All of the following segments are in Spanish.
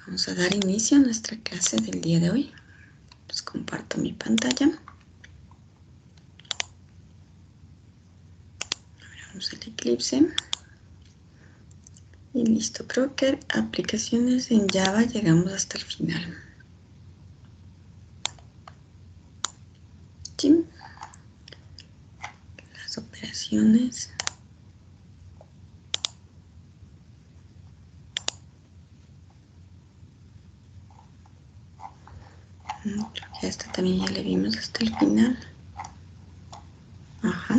Vamos a dar inicio a nuestra clase del día de hoy. Les comparto mi pantalla. Abrimos el Eclipse. Y listo, creo que aplicaciones en Java llegamos hasta el final. ¿Sí? Las operaciones. Creo que esta también ya la vimos hasta el final. Ajá.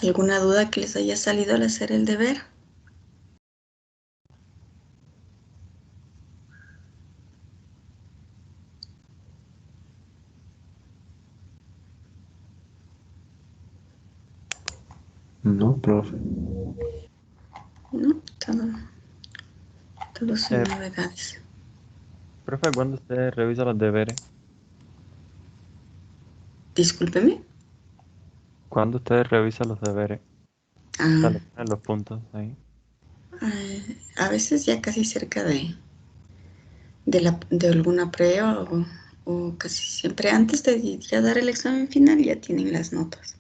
¿Alguna duda que les haya salido al hacer el deber? No, profe. No, todo son novedades. Profe, ¿cuándo usted revisa los deberes? Discúlpeme. ¿Cuándo usted revisa los deberes? O sea, Ah, le ponen los puntos ahí. a veces ya casi cerca de alguna prueba o casi siempre antes de ya dar el examen final ya tienen las notas.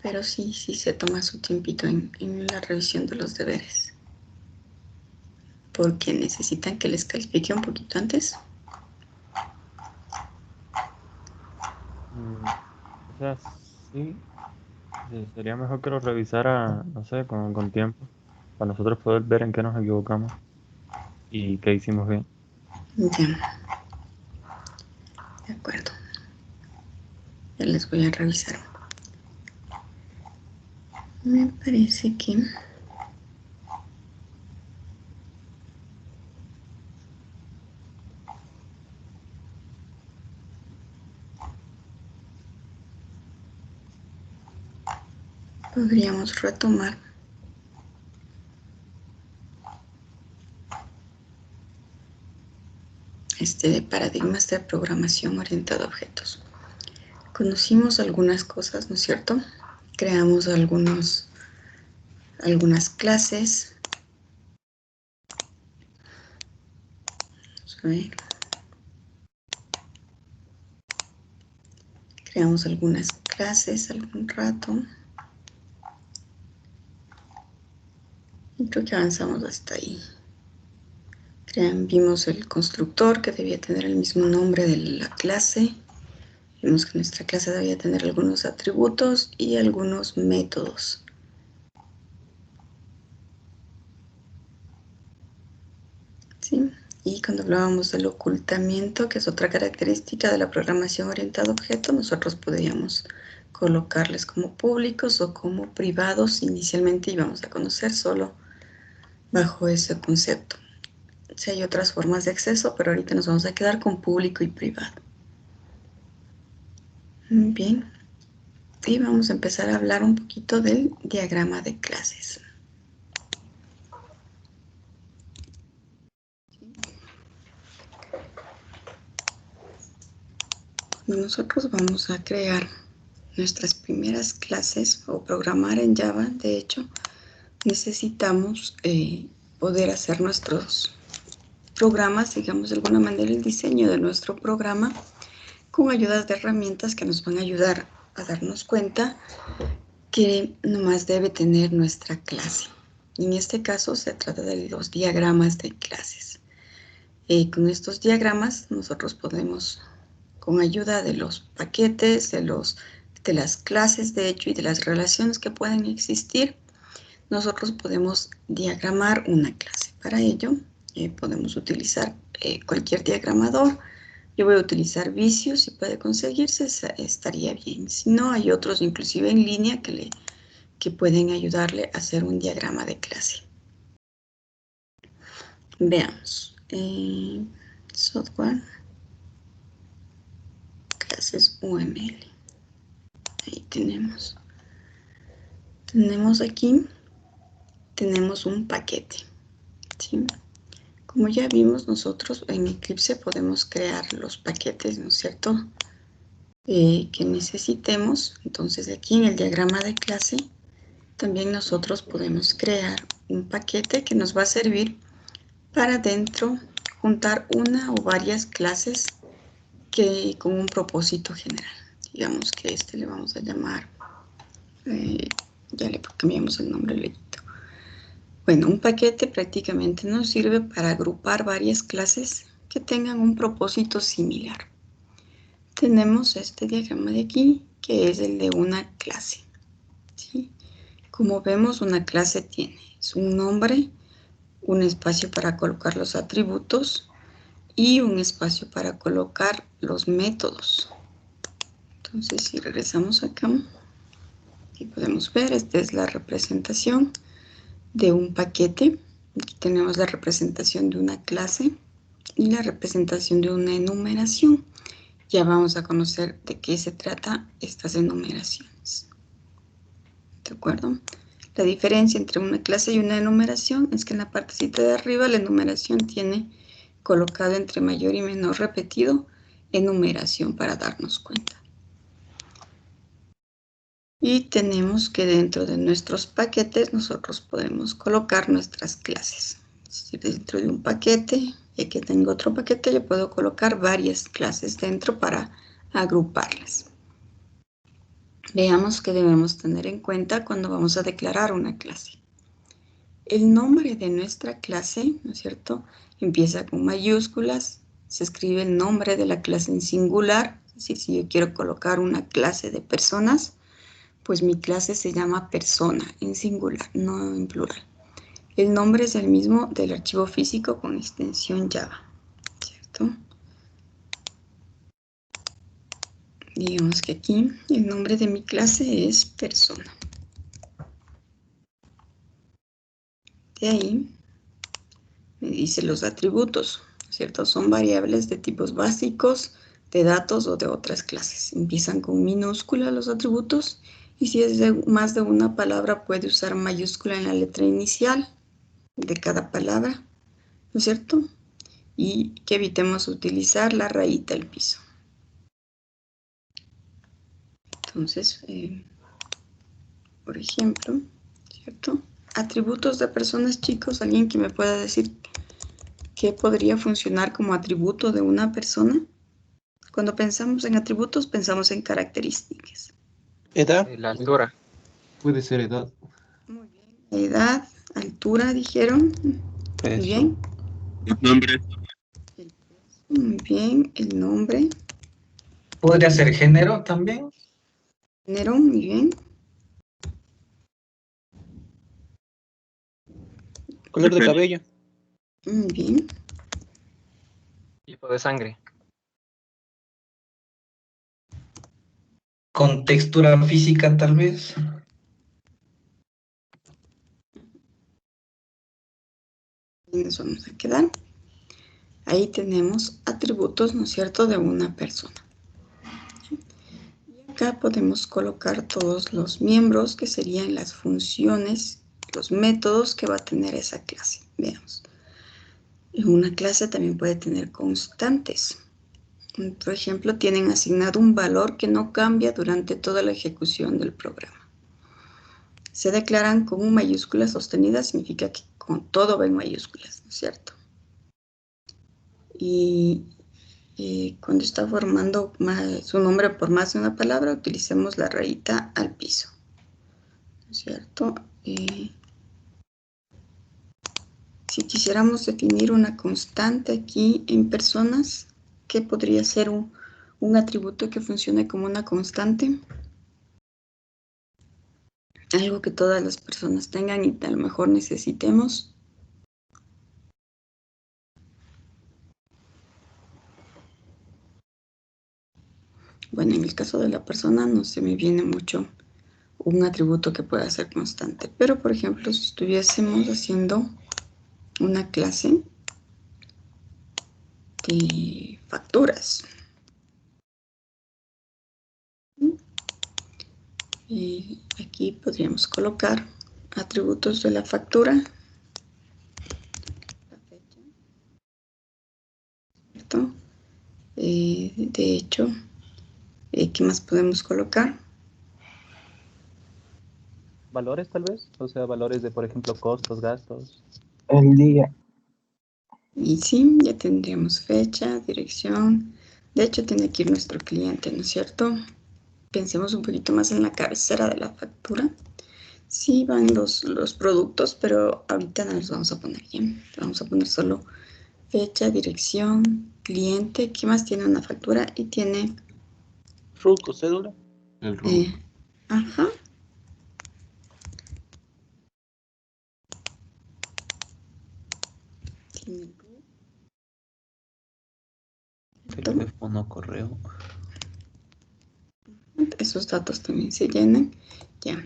Pero sí se toma su tiempito en la revisión de los deberes. Porque necesitan que les califique un poquito antes. O sea, sí, sería mejor que lo revisara, no sé, con tiempo, para nosotros poder ver en qué nos equivocamos y qué hicimos bien. Ya, de acuerdo. Ya les voy a revisar. Me parece que podríamos retomar de paradigmas de programación orientada a objetos. Conocimos algunas cosas, ¿no es cierto? Creamos algunas clases. Vamos a ver. Creamos algunas clases algún rato. Y creo que avanzamos hasta ahí. Vimos el constructor que debía tener el mismo nombre de la clase. Vimos que nuestra clase debía tener algunos atributos y algunos métodos. ¿Sí? Y cuando hablábamos del ocultamiento, que es otra característica de la programación orientada a objetos, nosotros podríamos colocarles como públicos o como privados. Inicialmente íbamos a conocer solo bajo ese concepto. Sí, hay otras formas de acceso, pero ahorita nos vamos a quedar con público y privado. Bien. Y vamos a empezar a hablar un poquito del diagrama de clases. Nosotros vamos a crear nuestras primeras clases o programar en Java. De hecho, necesitamos poder hacer nuestros programas, digamos de alguna manera el diseño de nuestro programa con ayudas de herramientas que nos van a ayudar a darnos cuenta que nomás debe tener nuestra clase. En este caso se trata de los diagramas de clases. Con estos diagramas nosotros podemos, con ayuda de los paquetes, de las clases de hecho y de las relaciones que pueden existir, nosotros podemos diagramar una clase. Para ello podemos utilizar cualquier diagramador. Yo voy a utilizar Visio, si puede conseguirse estaría bien. Si no, hay otros inclusive en línea que pueden ayudarle a hacer un diagrama de clase. Veamos. Software. Clases UML. Ahí tenemos. Tenemos aquí, tenemos un paquete. ¿Sí? Como ya vimos nosotros en Eclipse podemos crear los paquetes, ¿no es cierto? Que necesitemos. Entonces aquí en el diagrama de clase también nosotros podemos crear un paquete que nos va a servir para dentro juntar una o varias clases que con un propósito general. Digamos que este le vamos a llamar, ya le cambiamos el nombre, Leyito. Bueno, un paquete prácticamente nos sirve para agrupar varias clases que tengan un propósito similar. Tenemos este diagrama de aquí, que es el de una clase, ¿sí? Como vemos, una clase tiene un nombre, un espacio para colocar los atributos y un espacio para colocar los métodos. Entonces, si regresamos acá, aquí podemos ver, esta es la representación de un paquete. Aquí tenemos la representación de una clase y la representación de una enumeración. Ya vamos a conocer de qué se trata estas enumeraciones. ¿De acuerdo? La diferencia entre una clase y una enumeración es que en la partecita de arriba la enumeración tiene colocado entre mayor y menor repetido enumeración para darnos cuenta. Y tenemos que dentro de nuestros paquetes nosotros podemos colocar nuestras clases. Es decir, dentro de un paquete, y aquí tengo otro paquete, yo puedo colocar varias clases dentro para agruparlas. Veamos qué debemos tener en cuenta cuando vamos a declarar una clase. El nombre de nuestra clase, ¿no es cierto?, empieza con mayúsculas, se escribe el nombre de la clase en singular, es decir, si yo quiero colocar una clase de personas, pues mi clase se llama persona en singular, no en plural. El nombre es el mismo del archivo físico con extensión Java, ¿cierto? Digamos que aquí el nombre de mi clase es persona. De ahí me dice los atributos, ¿cierto? Son variables de tipos básicos, de datos o de otras clases. Empiezan con minúscula los atributos y si es de más de una palabra puede usar mayúscula en la letra inicial de cada palabra, ¿no es cierto? Y que evitemos utilizar la rayita al piso. Entonces, por ejemplo, ¿cierto? Atributos de personas, chicos, alguien que me pueda decir qué podría funcionar como atributo de una persona. Cuando pensamos en atributos, pensamos en características. Edad. La altura. Puede ser edad. Muy bien. Edad, altura, dijeron. Muy bien. Nombre. Muy bien. El nombre. ¿Podría ser género también? Género, muy bien. Color de cabello. Muy bien. Tipo de sangre. ¿Con textura física tal vez? Y nos vamos a quedar. Ahí tenemos atributos, ¿no es cierto?, de una persona. Y acá podemos colocar todos los miembros que serían las funciones, los métodos que va a tener esa clase. Veamos. Una clase también puede tener constantes. Por ejemplo, tienen asignado un valor que no cambia durante toda la ejecución del programa. Se declaran con mayúsculas sostenidas, significa que con todo va en mayúsculas, ¿no es cierto? Y cuando está formando su nombre por más de una palabra, utilicemos la rayita al piso, ¿no es cierto? Si quisiéramos definir una constante aquí en personas, ¿qué podría ser un atributo que funcione como una constante? Algo que todas las personas tengan y a lo mejor necesitemos. Bueno, en el caso de la persona no se me viene mucho un atributo que pueda ser constante, pero por ejemplo, si estuviésemos haciendo una clase de facturas. Y aquí podríamos colocar atributos de la factura. La fecha, ¿cierto? De hecho, ¿qué más podemos colocar? valores tal vez, o sea, valores de, por ejemplo, costos, gastos. El día. Y sí, ya tendríamos fecha, dirección. De hecho, tiene que ir nuestro cliente, ¿no es cierto? Pensemos un poquito más en la cabecera de la factura. Sí van los productos, pero ahorita no los vamos a poner bien. Vamos a poner solo fecha, dirección, cliente. ¿Qué más tiene una factura? Y tiene... Ruco, cédula. El ruco. Ajá. Tiene Teléfono, correo. esos datos también se llenan. Ya.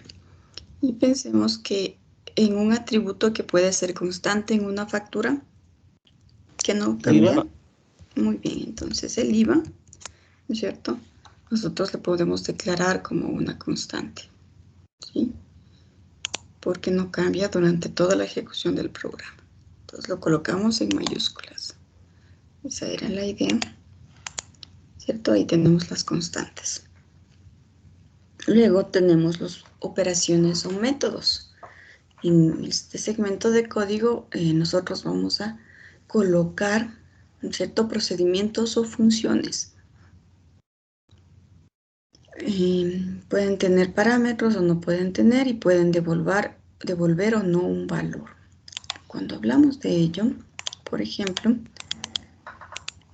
Y pensemos que en un atributo que puede ser constante en una factura, que no cambia. IVA. Muy bien, entonces el IVA, ¿no es cierto? Nosotros le podemos declarar como una constante, ¿sí? Porque no cambia durante toda la ejecución del programa. Entonces lo colocamos en mayúsculas. Esa era la idea, ¿cierto? Ahí tenemos las constantes. Luego tenemos las operaciones o métodos. En este segmento de código nosotros vamos a colocar ciertos procedimientos o funciones. Pueden tener parámetros o no pueden tener y pueden devolver o no un valor. Cuando hablamos de ello, por ejemplo,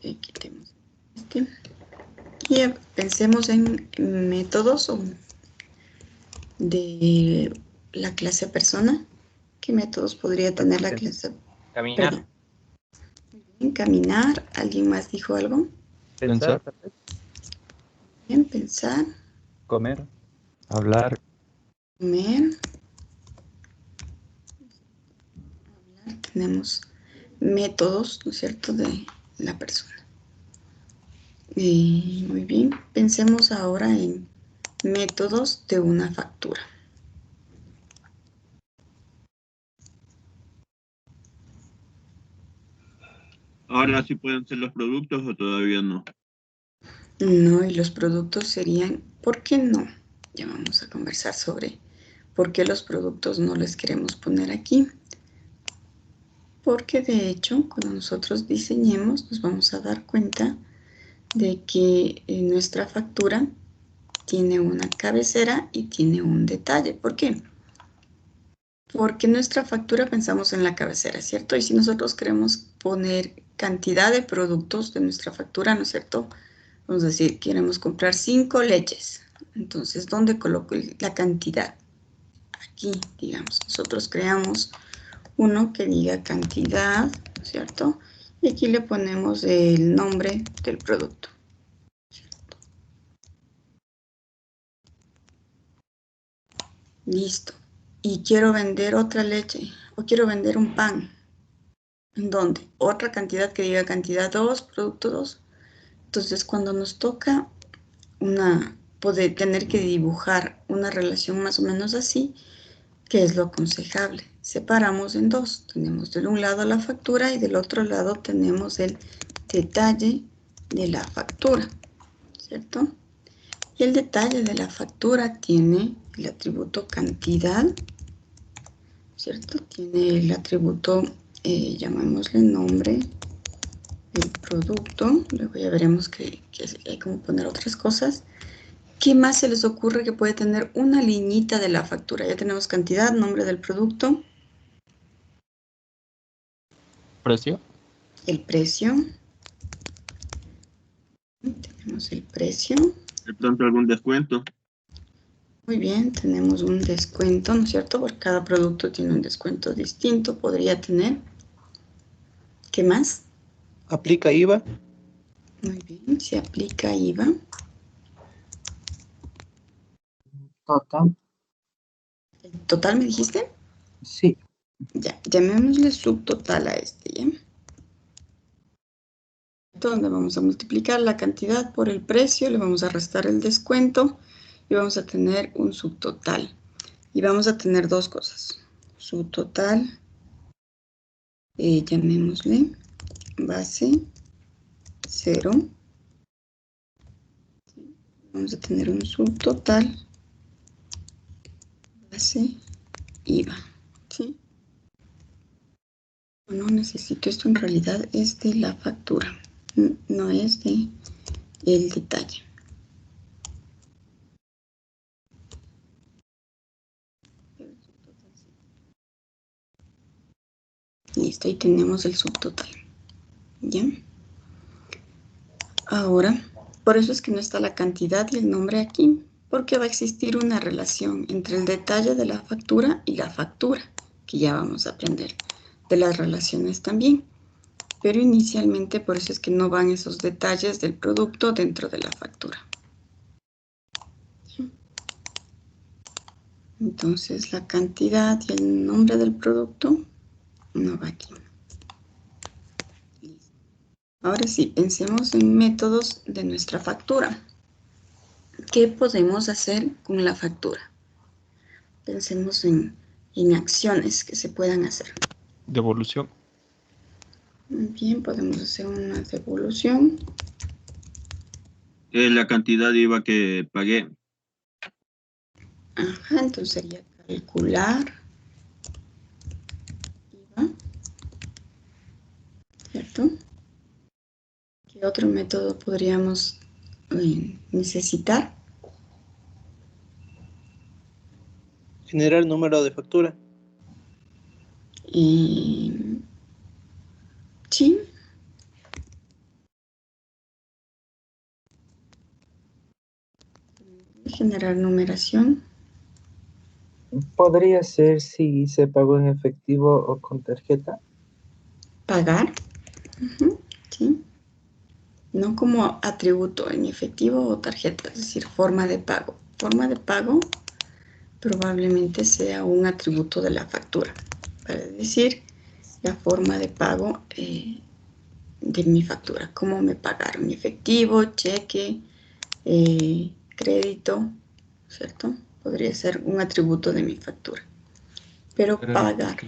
quitemos este y pensemos en métodos de la clase persona. ¿Qué métodos podría tener la clase? Caminar. Perdón. Caminar. ¿Alguien más dijo algo? Pensar, tal vez. Bien, pensar. Comer. Hablar. Comer. Tenemos métodos, ¿no es cierto?, de la persona. Muy bien, pensemos ahora en métodos de una factura. Ahora sí pueden ser los productos o todavía no. No, y los productos serían, ¿por qué no? Ya vamos a conversar sobre por qué los productos no les queremos poner aquí. Porque de hecho, cuando nosotros diseñemos, nos vamos a dar cuenta de que nuestra factura tiene una cabecera y tiene un detalle. ¿Por qué? Porque nuestra factura pensamos en la cabecera, ¿cierto? Y si nosotros queremos poner cantidad de productos de nuestra factura, ¿no es cierto? Vamos a decir, queremos comprar 5 leches. Entonces, ¿dónde coloco la cantidad? Aquí, digamos, nosotros creamos uno que diga cantidad, ¿cierto? Y aquí le ponemos el nombre del producto. Listo. Y quiero vender otra leche o quiero vender un pan. ¿En dónde? Otra cantidad que diga cantidad 2, producto 2. Entonces, cuando nos toca poder tener que dibujar una relación más o menos así, ¿qué es lo aconsejable? Separamos en dos. Tenemos de un lado la factura y del otro lado tenemos el detalle de la factura, ¿cierto? Y el detalle de la factura tiene el atributo cantidad, ¿cierto? Tiene el atributo, llamémosle nombre del producto. Luego ya veremos que hay como poner otras cosas. ¿Qué más se les ocurre que puede tener una liñita de la factura? Ya tenemos cantidad, nombre del producto. Precio. El precio. Tenemos el precio. De pronto algún descuento. Muy bien, tenemos un descuento, ¿no es cierto? Por cada producto tiene un descuento distinto, podría tener. ¿Qué más? Aplica IVA. Muy bien, se aplica IVA. Total. ¿El total me dijiste? Sí. Ya, llamémosle subtotal a este, ¿ya? Donde vamos a multiplicar la cantidad por el precio, le vamos a restar el descuento y vamos a tener un subtotal. Y vamos a tener dos cosas. Subtotal, llamémosle base 0. Vamos a tener un subtotal clase IVA, ¿sí? No necesito esto, en realidad es de la factura, no es de el detalle. Listo, ahí tenemos el subtotal. ¿Ya? Ahora, por eso es que no está la cantidad y el nombre aquí, porque va a existir una relación entre el detalle de la factura y la factura, que ya vamos a aprender de las relaciones también. Pero inicialmente por eso es que no van esos detalles del producto dentro de la factura. ¿Sí? Entonces la cantidad y el nombre del producto no va aquí. Ahora sí, pensemos en métodos de nuestra factura. ¿Qué podemos hacer con la factura? Pensemos en acciones que se puedan hacer. Devolución. Muy bien, podemos hacer una devolución. La cantidad de IVA que pagué. Ajá, entonces sería calcular IVA, ¿cierto? ¿Qué otro método podríamos necesitar? Generar número de factura. Sí. Generar numeración. Podría ser si se pagó en efectivo o con tarjeta. Pagar. Sí. No como atributo en efectivo o tarjeta, es decir, forma de pago. Forma de pago probablemente sea un atributo de la factura, para decir la forma de pago de mi factura, cómo me pagaron, efectivo, cheque, crédito, ¿cierto? Podría ser un atributo de mi factura. Pero pagar,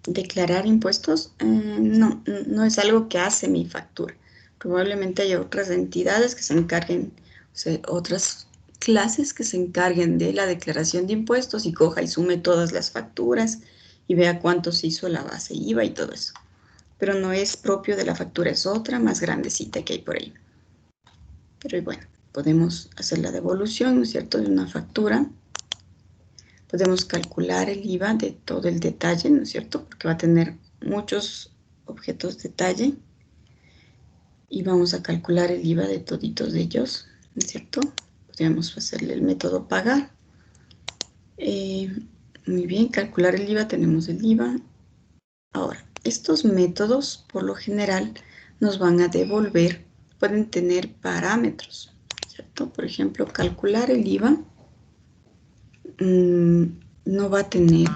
declarar impuestos, no es algo que hace mi factura. Probablemente haya otras entidades que se encarguen, o sea, otras clases que se encarguen de la declaración de impuestos y coja y sume todas las facturas y vea cuánto se hizo la base IVA y todo eso. Pero no es propio de la factura, es otra más grandecita que hay por ahí. Pero bueno, podemos hacer la devolución, ¿no es cierto?, de una factura. Podemos calcular el IVA de todo el detalle, ¿no es cierto?, porque va a tener muchos objetos detalle. Y vamos a calcular el IVA de toditos de ellos, ¿no es cierto? Podríamos hacerle el método pagar. Muy bien, calcular el IVA, tenemos el IVA. Ahora, estos métodos, por lo general, nos van a devolver, pueden tener parámetros, ¿cierto? Por ejemplo, calcular el IVA no va a tener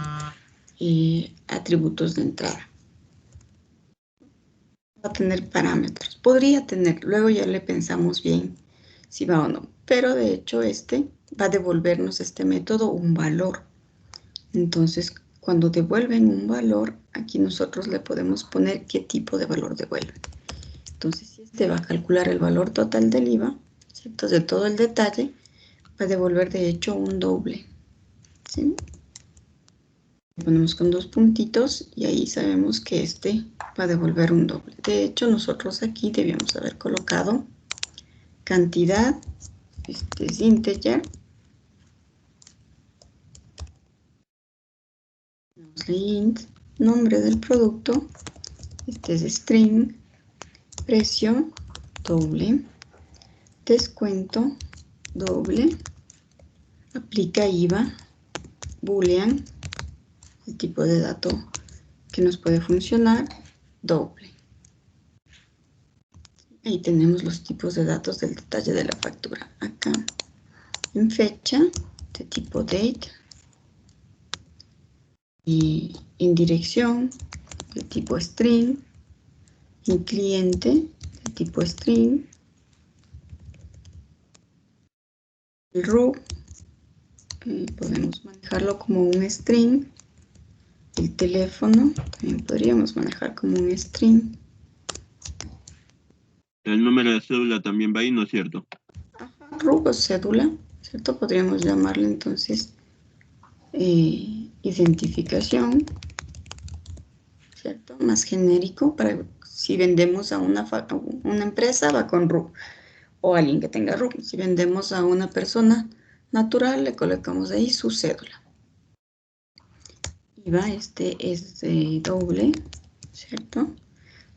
atributos de entrada. Va a tener parámetros. Podría tener, luego ya le pensamos bien si va o no. Pero de hecho va a devolvernos este método un valor. Entonces, cuando devuelven un valor, aquí nosotros le podemos poner qué tipo de valor devuelven. Entonces, si va a calcular el valor total del IVA, ¿cierto?, de todo el detalle, va a devolver de hecho un doble. ¿Sí? Ponemos con 2 puntitos y ahí sabemos que va a devolver un doble. De hecho, nosotros aquí debíamos haber colocado cantidad, es integer, int, nombre del producto, es string, precio, doble, descuento, doble, aplica IVA, boolean, el tipo de dato que nos puede funcionar, doble. Ahí tenemos los tipos de datos del detalle de la factura. Acá en fecha de tipo date y en dirección de tipo string, en cliente de tipo string, el root podemos manejarlo como un string, el teléfono también podríamos manejar como un string. El número de cédula también va ahí, ¿no es cierto? Root o cédula, ¿cierto? Podríamos llamarle entonces identificación, ¿cierto? Más genérico, para si vendemos a una empresa, va con RUC, o alguien que tenga RUC. Si vendemos a una persona natural, le colocamos ahí su cédula. IVA, este es doble, ¿cierto?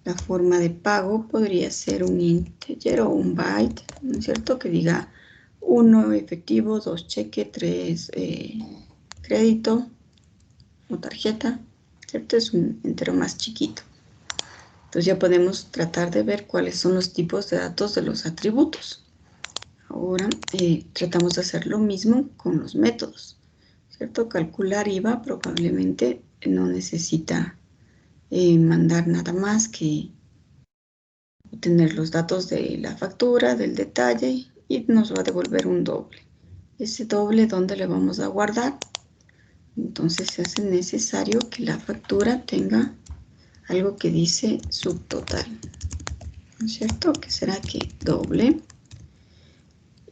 La forma de pago podría ser un integer o un byte, ¿no es cierto? Que diga 1 efectivo, 2 cheque, 3 crédito o tarjeta, ¿cierto? Es un entero más chiquito. Entonces ya podemos tratar de ver cuáles son los tipos de datos de los atributos. Ahora tratamos de hacer lo mismo con los métodos, ¿cierto? Calcular IVA probablemente no necesita mandar nada más que obtener los datos de la factura, del detalle, y nos va a devolver un doble. Ese doble, ¿dónde le vamos a guardar? Entonces se hace necesario que la factura tenga algo que dice subtotal, ¿no es cierto? Que será que doble,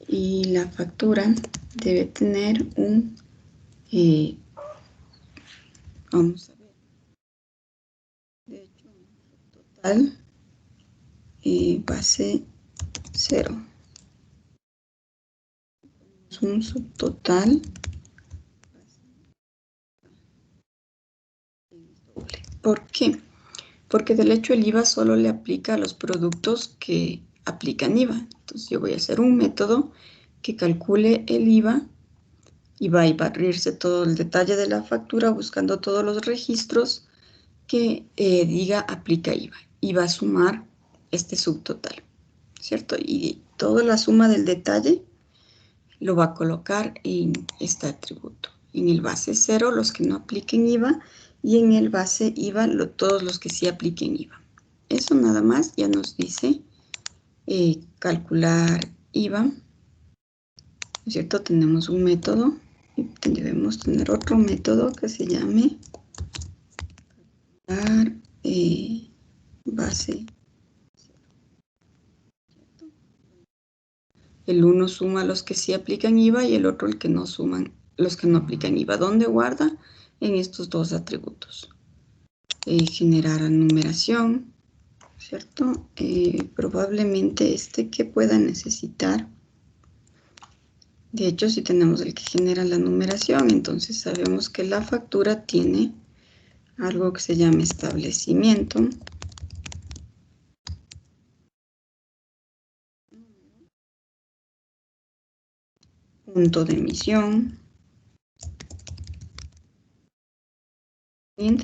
y la factura debe tener un, vamos a ver, de hecho, un subtotal base 0. Un subtotal doble. ¿Por qué? Porque del hecho el IVA solo le aplica a los productos que aplican IVA. Entonces yo voy a hacer un método que calcule el IVA y va a barrirse todo el detalle de la factura buscando todos los registros que diga aplica IVA. Y va a sumar este subtotal, ¿cierto? Y toda la suma del detalle lo va a colocar en este atributo. En el base 0 los que no apliquen IVA, y en el base IVA todos los que sí apliquen IVA. Eso nada más ya nos dice calcular IVA, ¿no es cierto? Tenemos un método y debemos tener otro método que se llame calcular base 0. El uno suma los que sí aplican IVA y el otro el que no suman los que no aplican IVA. ¿Dónde guarda? En estos dos atributos. Generar numeración, ¿cierto? Probablemente que pueda necesitar. De hecho, si tenemos el que genera la numeración, entonces sabemos que la factura tiene algo que se llama establecimiento. Punto de emisión.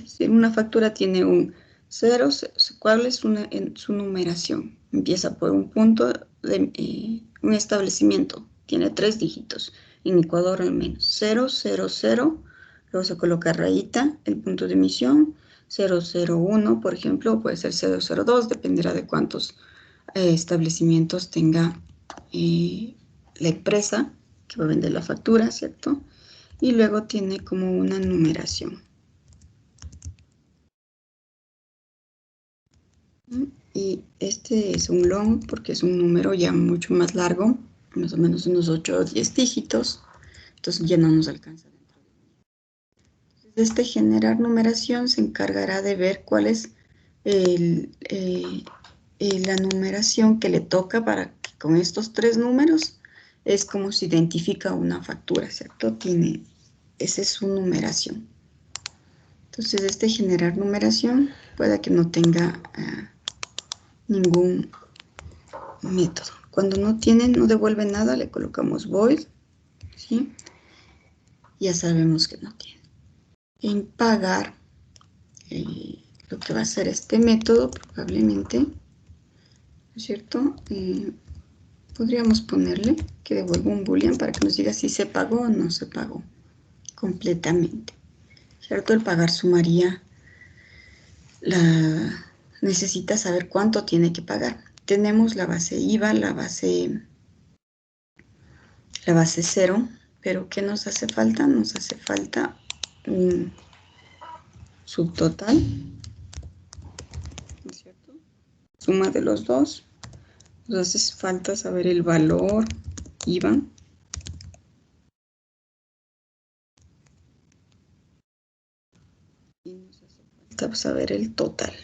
Si una factura tiene un 0, ¿cuál es su numeración? Empieza por un punto de un establecimiento. Tiene 3 dígitos. En Ecuador al menos. 0, 0, 0. Luego se coloca rayita, el punto de emisión. 001, por ejemplo, puede ser 002, dependerá de cuántos establecimientos tenga la empresa que va a vender la factura, ¿cierto? Y luego tiene como una numeración. Y este es un long porque es un número ya mucho más largo, más o menos unos 8 o 10 dígitos, entonces ya no nos alcanza. Entonces generar numeración se encargará de ver cuál es la numeración que le toca para que con estos 3 números es como se identifica una factura, ¿cierto? Esa es su numeración. Entonces generar numeración puede que no tenga ningún método. Cuando no devuelve nada, le colocamos void, ¿sí? Ya sabemos que no tiene. En pagar, lo que va a hacer este método probablemente, ¿no es cierto? Podríamos ponerle que devuelva un boolean para que nos diga si se pagó o no se pagó completamente, ¿cierto? El pagar sumaría necesita saber cuánto tiene que pagar. Tenemos la base IVA, la base 0, pero ¿qué nos hace falta? Nos hace falta un subtotal, ¿no es cierto? Suma de los dos. Nos hace falta saber el valor IVA. Y nos hace falta saber el total.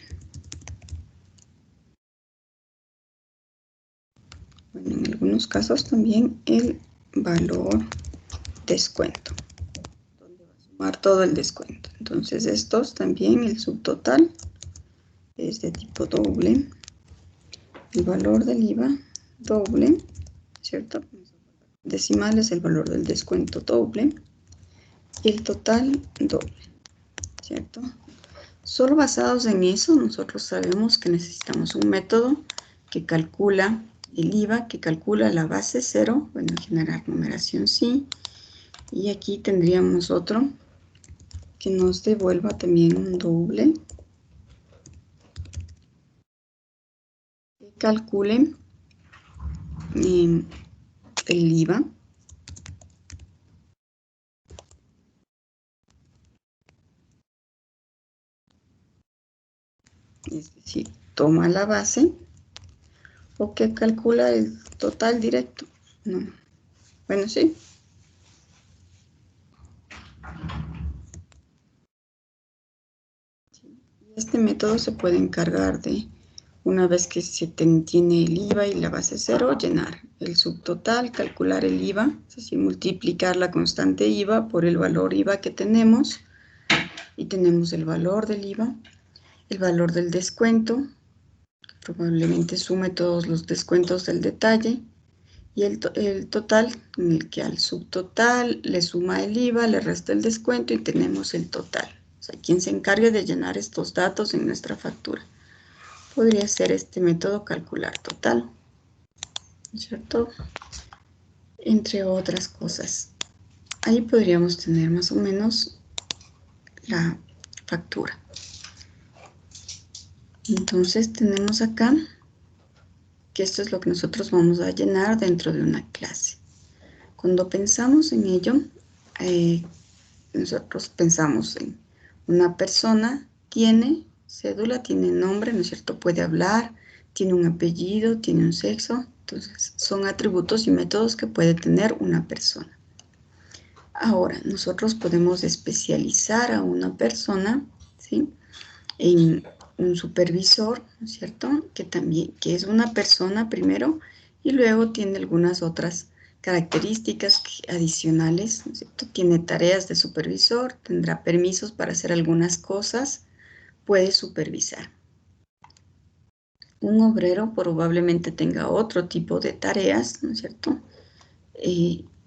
Bueno, en algunos casos también el valor descuento, donde va a sumar todo el descuento. Entonces estos también, el subtotal es de tipo doble, el valor del IVA doble, ¿cierto? Decimal es el valor del descuento doble y el total doble, ¿cierto? Solo basados en eso, nosotros sabemos que necesitamos un método que calcula el IVA, que calcula la base cero, bueno, generar numeración sí, y aquí tendríamos otro que nos devuelva también un doble, que calcule el IVA, es decir, toma la base, o que calcula el total directo. No. Bueno, sí. Este método se puede encargar de, una vez que se tiene el IVA y la base cero, llenar el subtotal, calcular el IVA, es decir, multiplicar la constante IVA por el valor IVA que tenemos, y tenemos el valor del IVA, el valor del descuento, probablemente sume todos los descuentos del detalle, y el total, en el que al subtotal le suma el IVA, le resta el descuento y tenemos el total. O sea, quien se encargue de llenar estos datos en nuestra factura. Podría ser este método calcular total, ¿cierto? Entre otras cosas. Ahí podríamos tener más o menos la factura. Entonces tenemos acá que esto es lo que nosotros vamos a llenar dentro de una clase. Cuando pensamos en ello, nosotros pensamos en una persona, tiene cédula, tiene nombre, ¿no es cierto? Puede hablar, tiene un apellido, tiene un sexo. Entonces, son atributos y métodos que puede tener una persona. Ahora, nosotros podemos especializar a una persona, ¿sí? En un supervisor, ¿no es cierto? Que es una persona primero y luego tiene algunas otras características adicionales, ¿no es cierto? Tiene tareas de supervisor, tendrá permisos para hacer algunas cosas, puede supervisar. Un obrero probablemente tenga otro tipo de tareas, ¿no es cierto?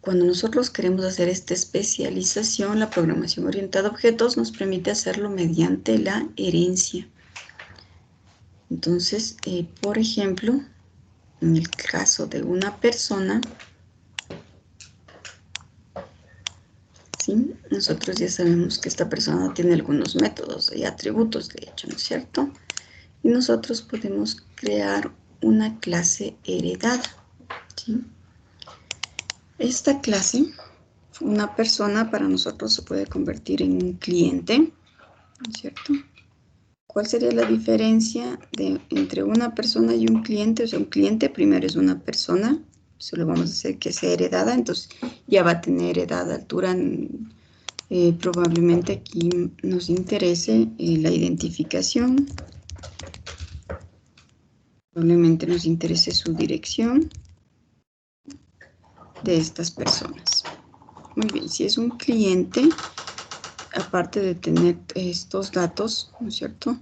Cuando nosotros queremos hacer esta especialización, la programación orientada a objetos nos permite hacerlo mediante la herencia. Entonces, por ejemplo, en el caso de una persona, ¿sí? Nosotros ya sabemos que esta persona tiene algunos métodos y atributos, de hecho, ¿no es cierto? Y nosotros podemos crear una clase heredada, ¿sí? Esta clase, una persona para nosotros se puede convertir en un cliente, ¿no es cierto? ¿Cuál sería la diferencia entre una persona y un cliente? O sea, un cliente primero es una persona, solo vamos a hacer que sea heredada, entonces ya va a tener edad, altura. Probablemente aquí nos interese la identificación, probablemente nos interese su dirección de estas personas. Muy bien, si es un cliente, aparte de tener estos datos, ¿no es cierto?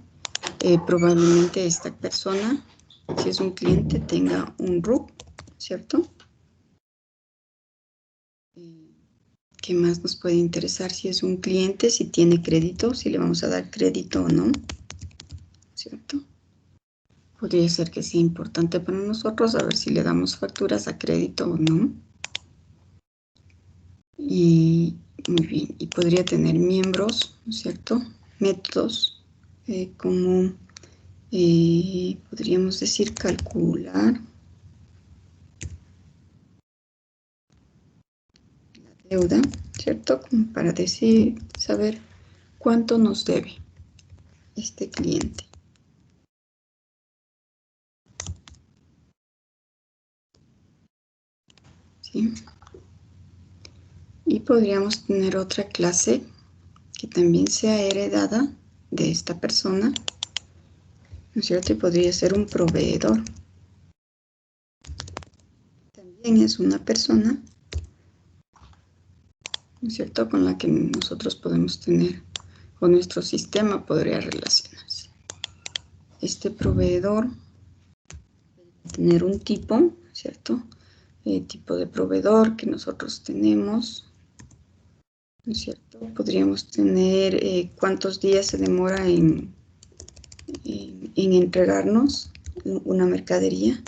Probablemente esta persona, si es un cliente, tenga un RUC, ¿cierto? ¿Qué más nos puede interesar? Si es un cliente, si tiene crédito, si le vamos a dar crédito o no, ¿cierto? Podría ser que sea importante para nosotros saber si le damos facturas a crédito o no. Y muy bien, y podría tener miembros, ¿no es cierto? Métodos como podríamos decir calcular la deuda, ¿cierto? Como para decir, saber cuánto nos debe este cliente. ¿Sí? Y podríamos tener otra clase que también sea heredada, de esta persona, ¿no es cierto? Y podría ser un proveedor. También es una persona, ¿no es cierto?, con la que nosotros podemos tener, o nuestro sistema podría relacionarse. Este proveedor tener un tipo, ¿cierto? Tipo de proveedor que nosotros tenemos, ¿no es cierto? Podríamos tener cuántos días se demora en entregarnos una mercadería,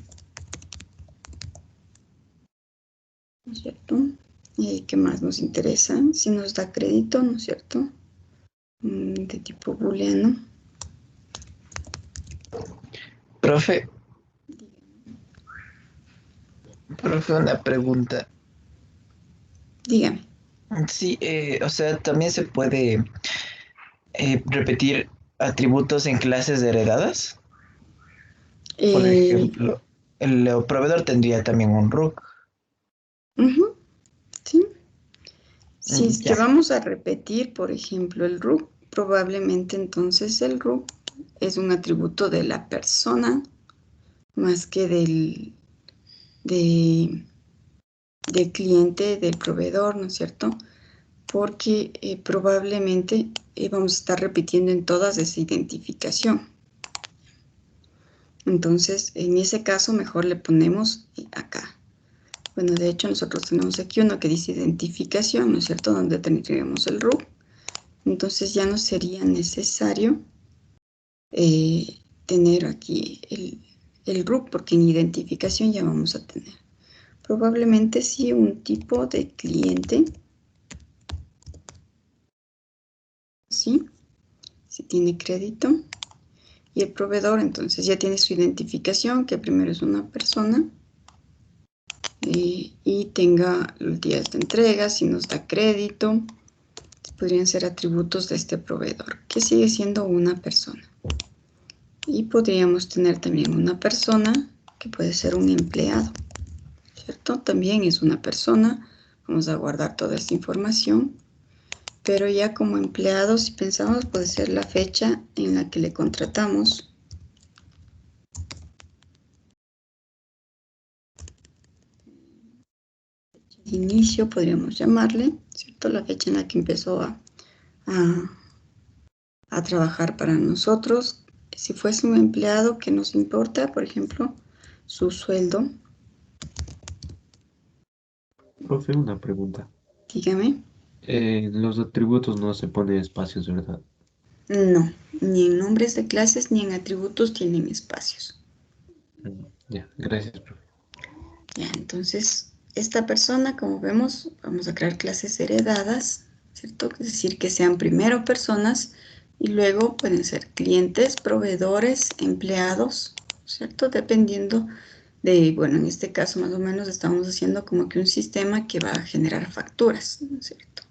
¿no es cierto? ¿Qué más nos interesa? Si nos da crédito, ¿no es cierto? De tipo booleano. Profe, una pregunta. Dígame. Sí, o sea, también se puede repetir atributos en clases heredadas. Por ejemplo, el proveedor tendría también un RUC. Sí. Si es que Ya. vamos a repetir, por ejemplo, el RUC, probablemente entonces el RUC es un atributo de la persona más que del cliente, del proveedor, ¿no es cierto? Porque probablemente vamos a estar repitiendo en todas esa identificación. Entonces, en ese caso, mejor le ponemos acá. Bueno, de hecho, nosotros tenemos aquí uno que dice identificación, ¿no es cierto?, donde tendríamos el RUC. Entonces, ya no sería necesario tener aquí el RUC, porque en identificación ya vamos a tener. Probablemente sí un tipo de cliente, ¿sí? Si tiene crédito. Y el proveedor, entonces, ya tiene su identificación, que primero es una persona, y tenga los días de entrega, si nos da crédito, podrían ser atributos de este proveedor, que sigue siendo una persona. Y podríamos tener también una persona, que puede ser un empleado, ¿cierto? También es una persona, vamos a guardar toda esta información, pero ya como empleado, si pensamos, puede ser la fecha en la que le contratamos. De inicio podríamos llamarle, ¿cierto? La fecha en la que empezó a trabajar para nosotros. Si fuese un empleado, que nos importa, por ejemplo, su sueldo. Profe, una pregunta. Dígame. Los atributos no se ponen espacios, ¿verdad? No, ni en nombres de clases ni en atributos tienen espacios. Ya, gracias, profe. Ya, entonces, esta persona, como vemos, vamos a crear clases heredadas, ¿cierto? Es decir, que sean primero personas y luego pueden ser clientes, proveedores, empleados, ¿cierto? Dependiendo de, bueno, en este caso más o menos estamos haciendo como que un sistema que va a generar facturas, ¿no es cierto?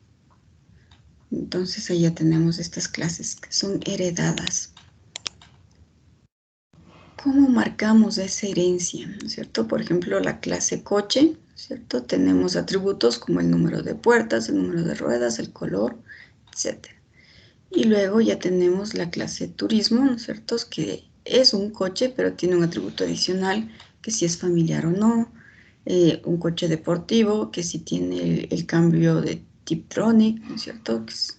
Entonces ahí ya tenemos estas clases que son heredadas. ¿Cómo marcamos esa herencia? ¿No es cierto? Por ejemplo, la clase coche, ¿cierto? Tenemos atributos como el número de puertas, el número de ruedas, el color, etc. Y luego ya tenemos la clase turismo, ¿no es cierto? Que es un coche, pero tiene un atributo adicional, que si es familiar o no. Un coche deportivo, que si tiene el cambio de Tiptronic, ¿no es cierto? Que es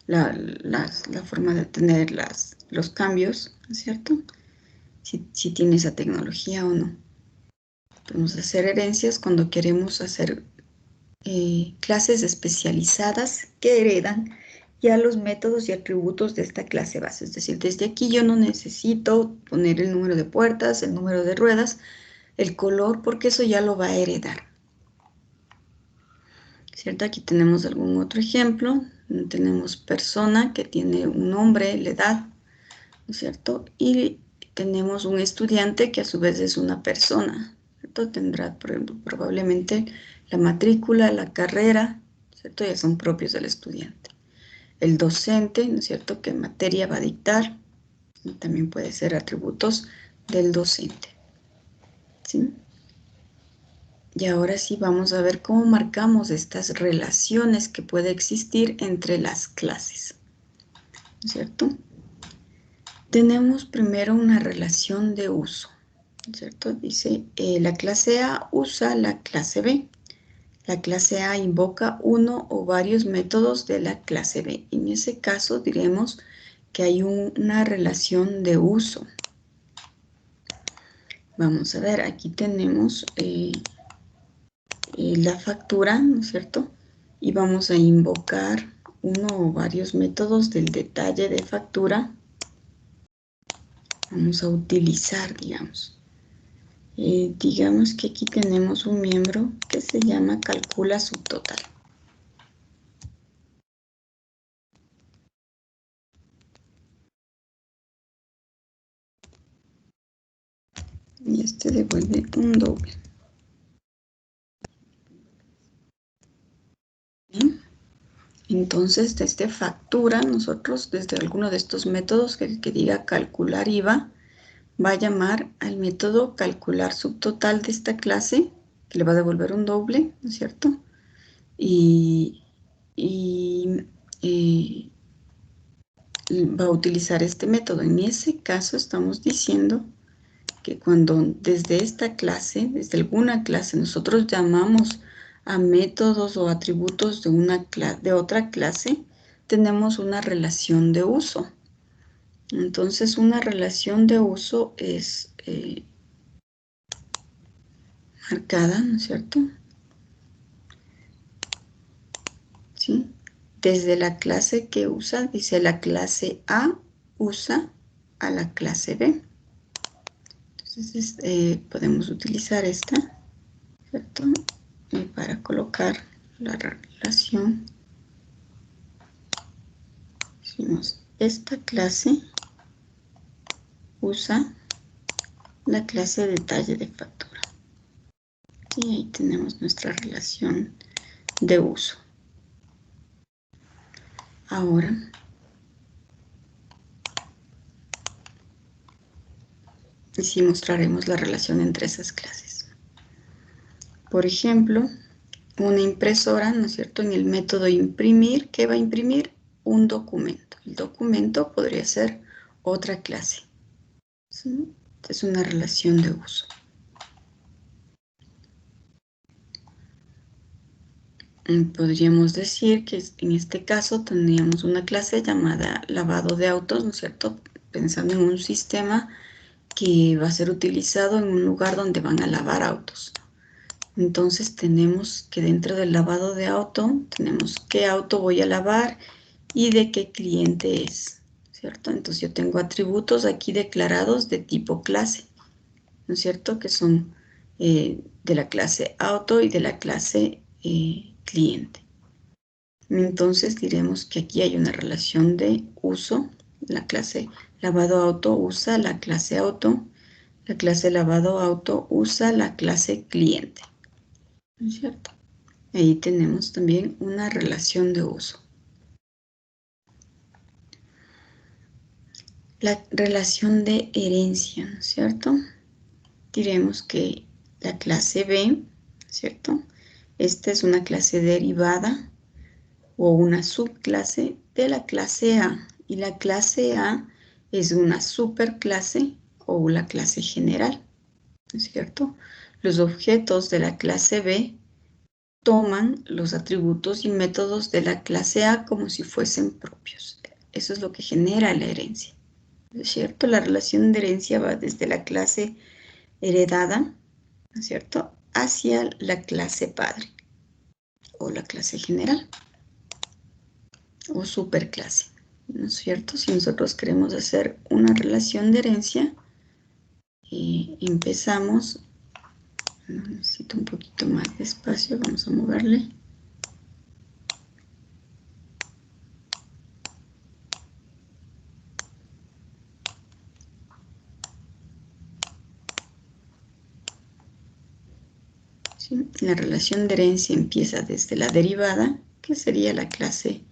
la forma de tener los cambios, ¿no es cierto? Si tiene esa tecnología o no. Podemos hacer herencias cuando queremos hacer clases especializadas que heredan ya los métodos y atributos de esta clase base. Es decir, desde aquí yo no necesito poner el número de puertas, el número de ruedas, el color, porque eso ya lo va a heredar. ¿Cierto? Aquí tenemos algún otro ejemplo. Tenemos persona que tiene un nombre, la edad, ¿no es cierto? Y tenemos un estudiante que a su vez es una persona, ¿cierto? Tendrá probablemente la matrícula, la carrera, ¿cierto? Ya son propios del estudiante. El docente, ¿no es cierto? ¿Qué materia va a dictar? Y también puede ser atributos del docente, ¿sí? Y ahora sí vamos a ver cómo marcamos estas relaciones que puede existir entre las clases. ¿cierto? Tenemos primero una relación de uso, ¿cierto? Dice, la clase A usa la clase B. La clase A invoca uno o varios métodos de la clase B. En ese caso diremos que hay una relación de uso. Vamos a ver, aquí tenemos la factura, ¿no es cierto? Y vamos a invocar uno o varios métodos del detalle de factura. Vamos a utilizar, digamos. Digamos que aquí tenemos un miembro que se llama calcula subtotal. Y este devuelve un doble. Bien. Entonces, desde factura, nosotros desde alguno de estos métodos que diga calcular IVA, va a llamar al método calcular subtotal de esta clase, que le va a devolver un doble, ¿no es cierto? Y va a utilizar este método. En ese caso estamos diciendo que cuando desde esta clase, desde alguna clase, nosotros llamamos a métodos o atributos de otra clase, tenemos una relación de uso. Entonces, una relación de uso es marcada, ¿no es cierto? ¿Sí? Desde la clase que usa, dice la clase A usa a la clase B. Entonces, podemos utilizar esta, ¿cierto? Para colocar la relación. Decimos, esta clase usa la clase detalle de factura. Y ahí tenemos nuestra relación de uso. Ahora, sí mostraremos la relación entre esas clases. Por ejemplo, una impresora, ¿no es cierto? En el método imprimir, ¿qué va a imprimir? Un documento. El documento podría ser otra clase. ¿Sí? Es una relación de uso. Podríamos decir que en este caso tendríamos una clase llamada lavado de autos, ¿no es cierto? Pensando en un sistema que va a ser utilizado en un lugar donde van a lavar autos. Entonces tenemos que dentro del lavado de auto, tenemos qué auto voy a lavar y de qué cliente es, ¿cierto? Entonces yo tengo atributos aquí declarados de tipo clase, ¿no es cierto? Que son de la clase auto y de la clase cliente. Entonces diremos que aquí hay una relación de uso. La clase lavado auto usa la clase auto. La clase lavado auto usa la clase cliente. ¿No es cierto? Ahí tenemos también una relación de uso. La relación de herencia, ¿no es cierto? Diremos que la clase B, ¿cierto? Esta es una clase derivada o una subclase de la clase A. Y la clase A es una superclase o la clase general, ¿no es cierto? Los objetos de la clase B toman los atributos y métodos de la clase A como si fuesen propios. Eso es lo que genera la herencia, ¿no es cierto? La relación de herencia va desde la clase heredada, ¿no es cierto?, hacia la clase padre o la clase general o superclase, ¿no es cierto? Si nosotros queremos hacer una relación de herencia, empezamos, necesito un poquito más de espacio, vamos a moverle. ¿Sí? La relación de herencia empieza desde la derivada, que sería la clase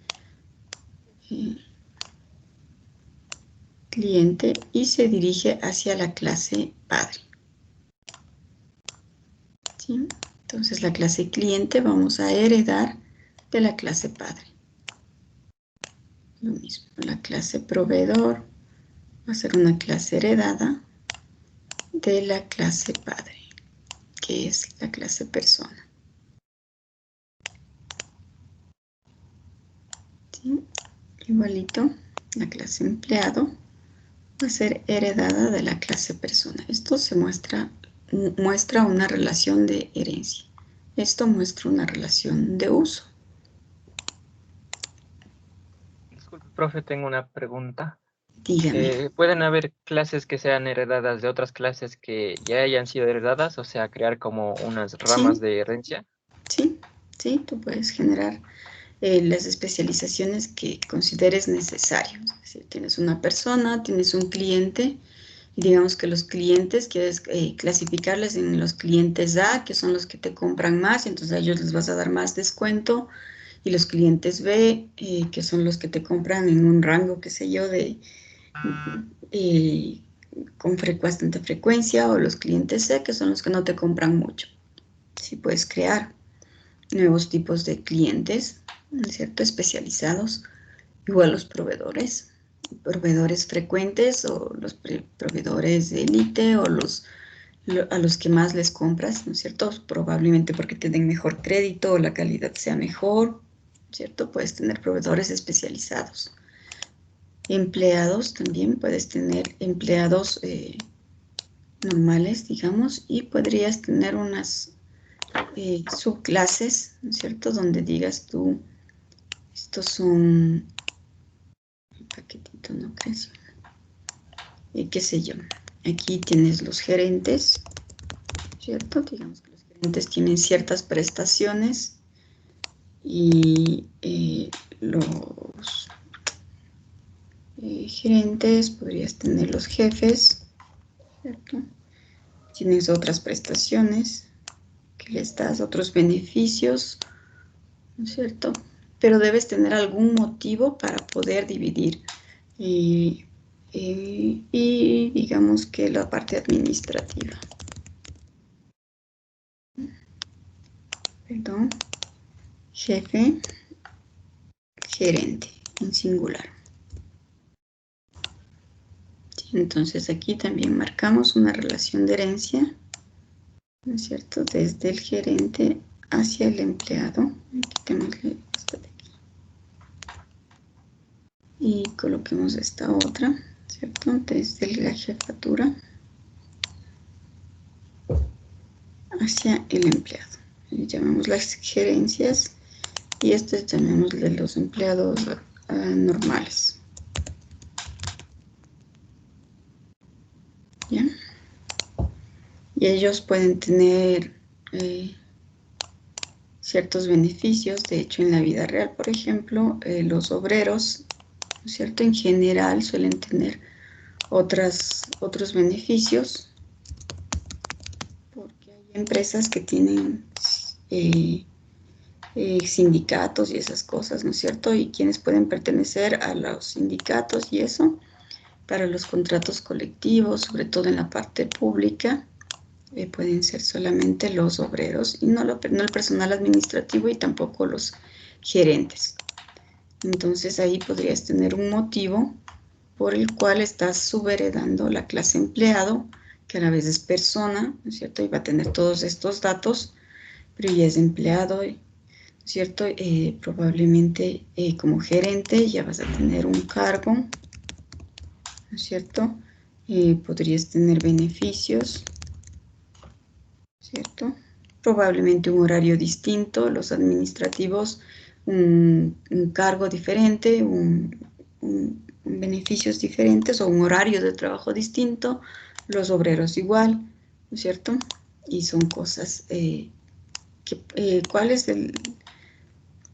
cliente, y se dirige hacia la clase padre. ¿Sí? Entonces la clase cliente vamos a heredar de la clase padre. lo mismo. La clase proveedor va a ser una clase heredada de la clase padre, que es la clase persona. ¿Sí? Igualito, la clase empleado va a ser heredada de la clase persona. Esto se muestra una relación de herencia. Esto muestra una relación de uso. Disculpe, profe, tengo una pregunta. Dígame. ¿Pueden haber clases que sean heredadas de otras clases que ya hayan sido heredadas? O sea, crear como unas ramas Sí, de herencia. sí, sí, tú puedes generar las especializaciones que consideres necesarias. Es decir, tienes una persona, tienes un cliente, y digamos que los clientes quieres clasificarles en los clientes A, que son los que te compran más, y entonces a ellos les vas a dar más descuento, y los clientes B, que son los que te compran en un rango, qué sé yo, de con bastante frecuencia, o los clientes C, que son los que no te compran mucho. Sí, puedes crear nuevos tipos de clientes, ¿no es cierto?, especializados, igual los proveedores frecuentes, o los proveedores de élite, o a los que más les compras, ¿no es cierto?, probablemente porque te den mejor crédito o la calidad sea mejor, ¿cierto? Puedes tener proveedores especializados. Empleados también, puedes tener empleados normales, digamos, y podrías tener unas subclases, ¿no es cierto?, donde digas tú, estos son, paquetito no creció, qué sé yo, aquí tienes los gerentes, ¿cierto? Digamos que los gerentes tienen ciertas prestaciones, y los gerentes, podrías tener los jefes, ¿cierto? Tienes otras prestaciones que les das, otros beneficios, ¿no es cierto? Pero debes tener algún motivo para poder dividir. Y digamos que la parte administrativa. Perdón. Jefe, gerente, en singular. Sí, entonces aquí también marcamos una relación de herencia, ¿no es cierto?, desde el gerente hacia el empleado. Quitémosle esta de aquí. Y coloquemos esta otra, ¿cierto?, desde la jefatura hacia el empleado. Y llamamos las gerencias, y esto llamémosle los empleados normales. ¿Ya? Y ellos pueden tener ciertos beneficios. De hecho, en la vida real, por ejemplo, los obreros, ¿no es cierto?, en general suelen tener otros beneficios, porque hay empresas que tienen sindicatos y esas cosas, ¿no es cierto?, y quienes pueden pertenecer a los sindicatos y eso, para los contratos colectivos, sobre todo en la parte pública, pueden ser solamente los obreros, y no el personal administrativo, y tampoco los gerentes. Entonces ahí podrías tener un motivo por el cual estás subheredando la clase empleado, que a la vez es persona, ¿no es cierto?, y va a tener todos estos datos, pero ya es empleado, ¿no es cierto? Probablemente como gerente ya vas a tener un cargo, ¿no es cierto? Podrías tener beneficios, ¿cierto? Probablemente un horario distinto, los administrativos un cargo diferente, beneficios diferentes, o un horario de trabajo distinto, los obreros igual, ¿no es cierto? Y son cosas ¿cuál es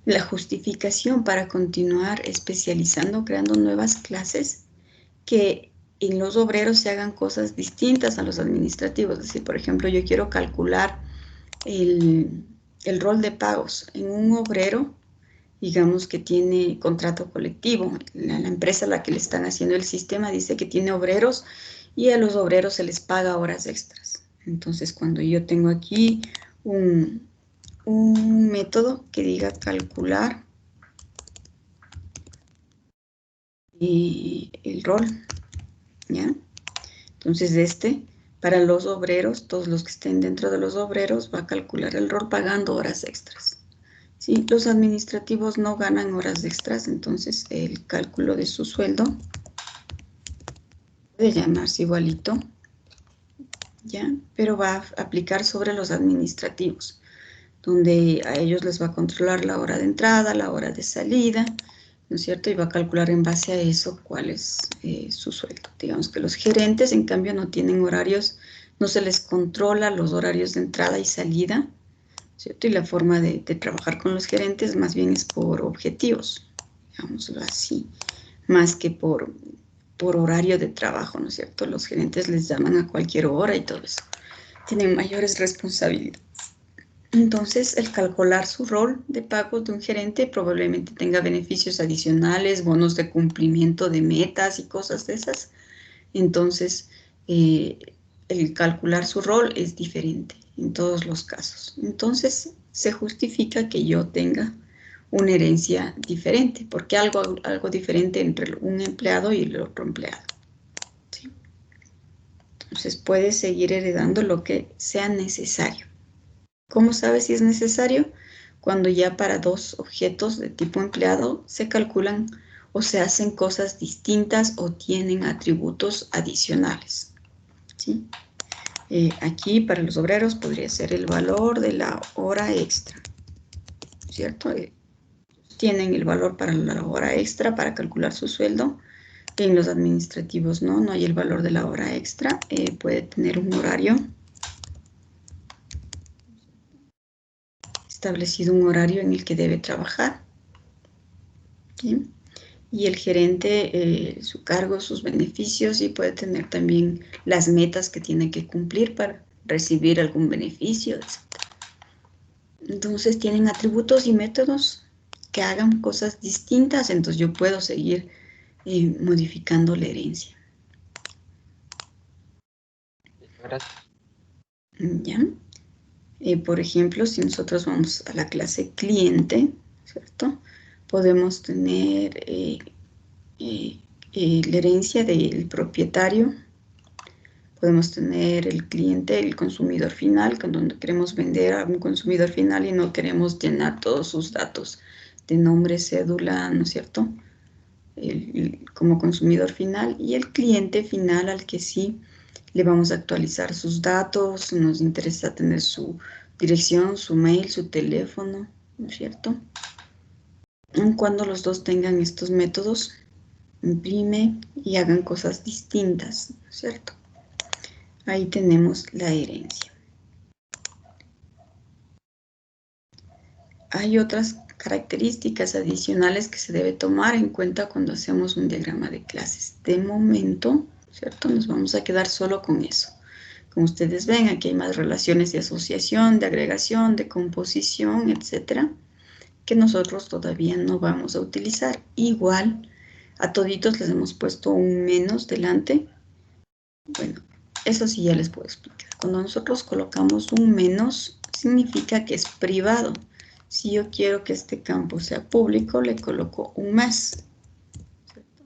la justificación para continuar especializando, creando nuevas clases que en los obreros se hagan cosas distintas a los administrativos? Es decir, por ejemplo, yo quiero calcular el rol de pagos en un obrero, digamos que tiene contrato colectivo, la empresa a la que le están haciendo el sistema dice que tiene obreros, y a los obreros se les paga horas extras. Entonces, cuando yo tengo aquí un método que diga calcular el rol, ¿ya? Entonces para los obreros, todos los que estén dentro de los obreros, va a calcular el rol pagando horas extras. ¿Sí? Los administrativos no ganan horas extras, entonces el cálculo de su sueldo puede llamarse igualito, ¿ya? Pero va a aplicar sobre los administrativos, donde a ellos les va a controlar la hora de entrada, la hora de salida, ¿no es cierto? Y va a calcular en base a eso cuál es su sueldo. Digamos que los gerentes, en cambio, no tienen horarios, no se les controla los horarios de entrada y salida, ¿cierto? Y la forma de trabajar con los gerentes más bien es por objetivos, digámoslo así, más que por horario de trabajo, ¿no es cierto? Los gerentes les llaman a cualquier hora y todo eso. Tienen mayores responsabilidades. Entonces, el calcular su rol de pago de un gerente probablemente tenga beneficios adicionales, bonos de cumplimiento de metas y cosas de esas. Entonces, el calcular su rol es diferente en todos los casos. Entonces, se justifica que yo tenga una herencia diferente, porque algo diferente entre un empleado y el otro empleado. ¿Sí? Entonces, puede seguir heredando lo que sea necesario. ¿Cómo sabe si es necesario? Cuando ya para dos objetos de tipo empleado se calculan o se hacen cosas distintas o tienen atributos adicionales. ¿Sí? Aquí para los obreros podría ser el valor de la hora extra, ¿cierto? Tienen el valor para la hora extra para calcular su sueldo. En los administrativos no hay el valor de la hora extra. Puede tener un horario establecido, un horario en el que debe trabajar. ¿Sí? Y el gerente, su cargo, sus beneficios, y puede tener también las metas que tiene que cumplir para recibir algún beneficio, etc. Entonces tienen atributos y métodos que hagan cosas distintas, entonces yo puedo seguir modificando la herencia. Gracias. ¿Ya? Por ejemplo, si nosotros vamos a la clase cliente, ¿cierto? Podemos tener la herencia del propietario. Podemos tener el cliente, el consumidor final, cuando queremos vender a un consumidor final y no queremos llenar todos sus datos de nombre, cédula, ¿no es cierto? Como consumidor final, y el cliente final al que sí le vamos a actualizar sus datos, nos interesa tener su dirección, su mail, su teléfono, ¿no es cierto? Cuando los dos tengan estos métodos, imprime y hagan cosas distintas, ¿no es cierto? Ahí tenemos la herencia. Hay otras características adicionales que se debe tomar en cuenta cuando hacemos un diagrama de clases. De momento, ¿cierto? Nos vamos a quedar solo con eso. Como ustedes ven, aquí hay más relaciones de asociación, de agregación, de composición, etcétera, que nosotros todavía no vamos a utilizar. Igual, a toditos les hemos puesto un menos delante. Bueno, eso sí ya les puedo explicar. Cuando nosotros colocamos un menos, significa que es privado. Si yo quiero que este campo sea público, le coloco un más, ¿cierto?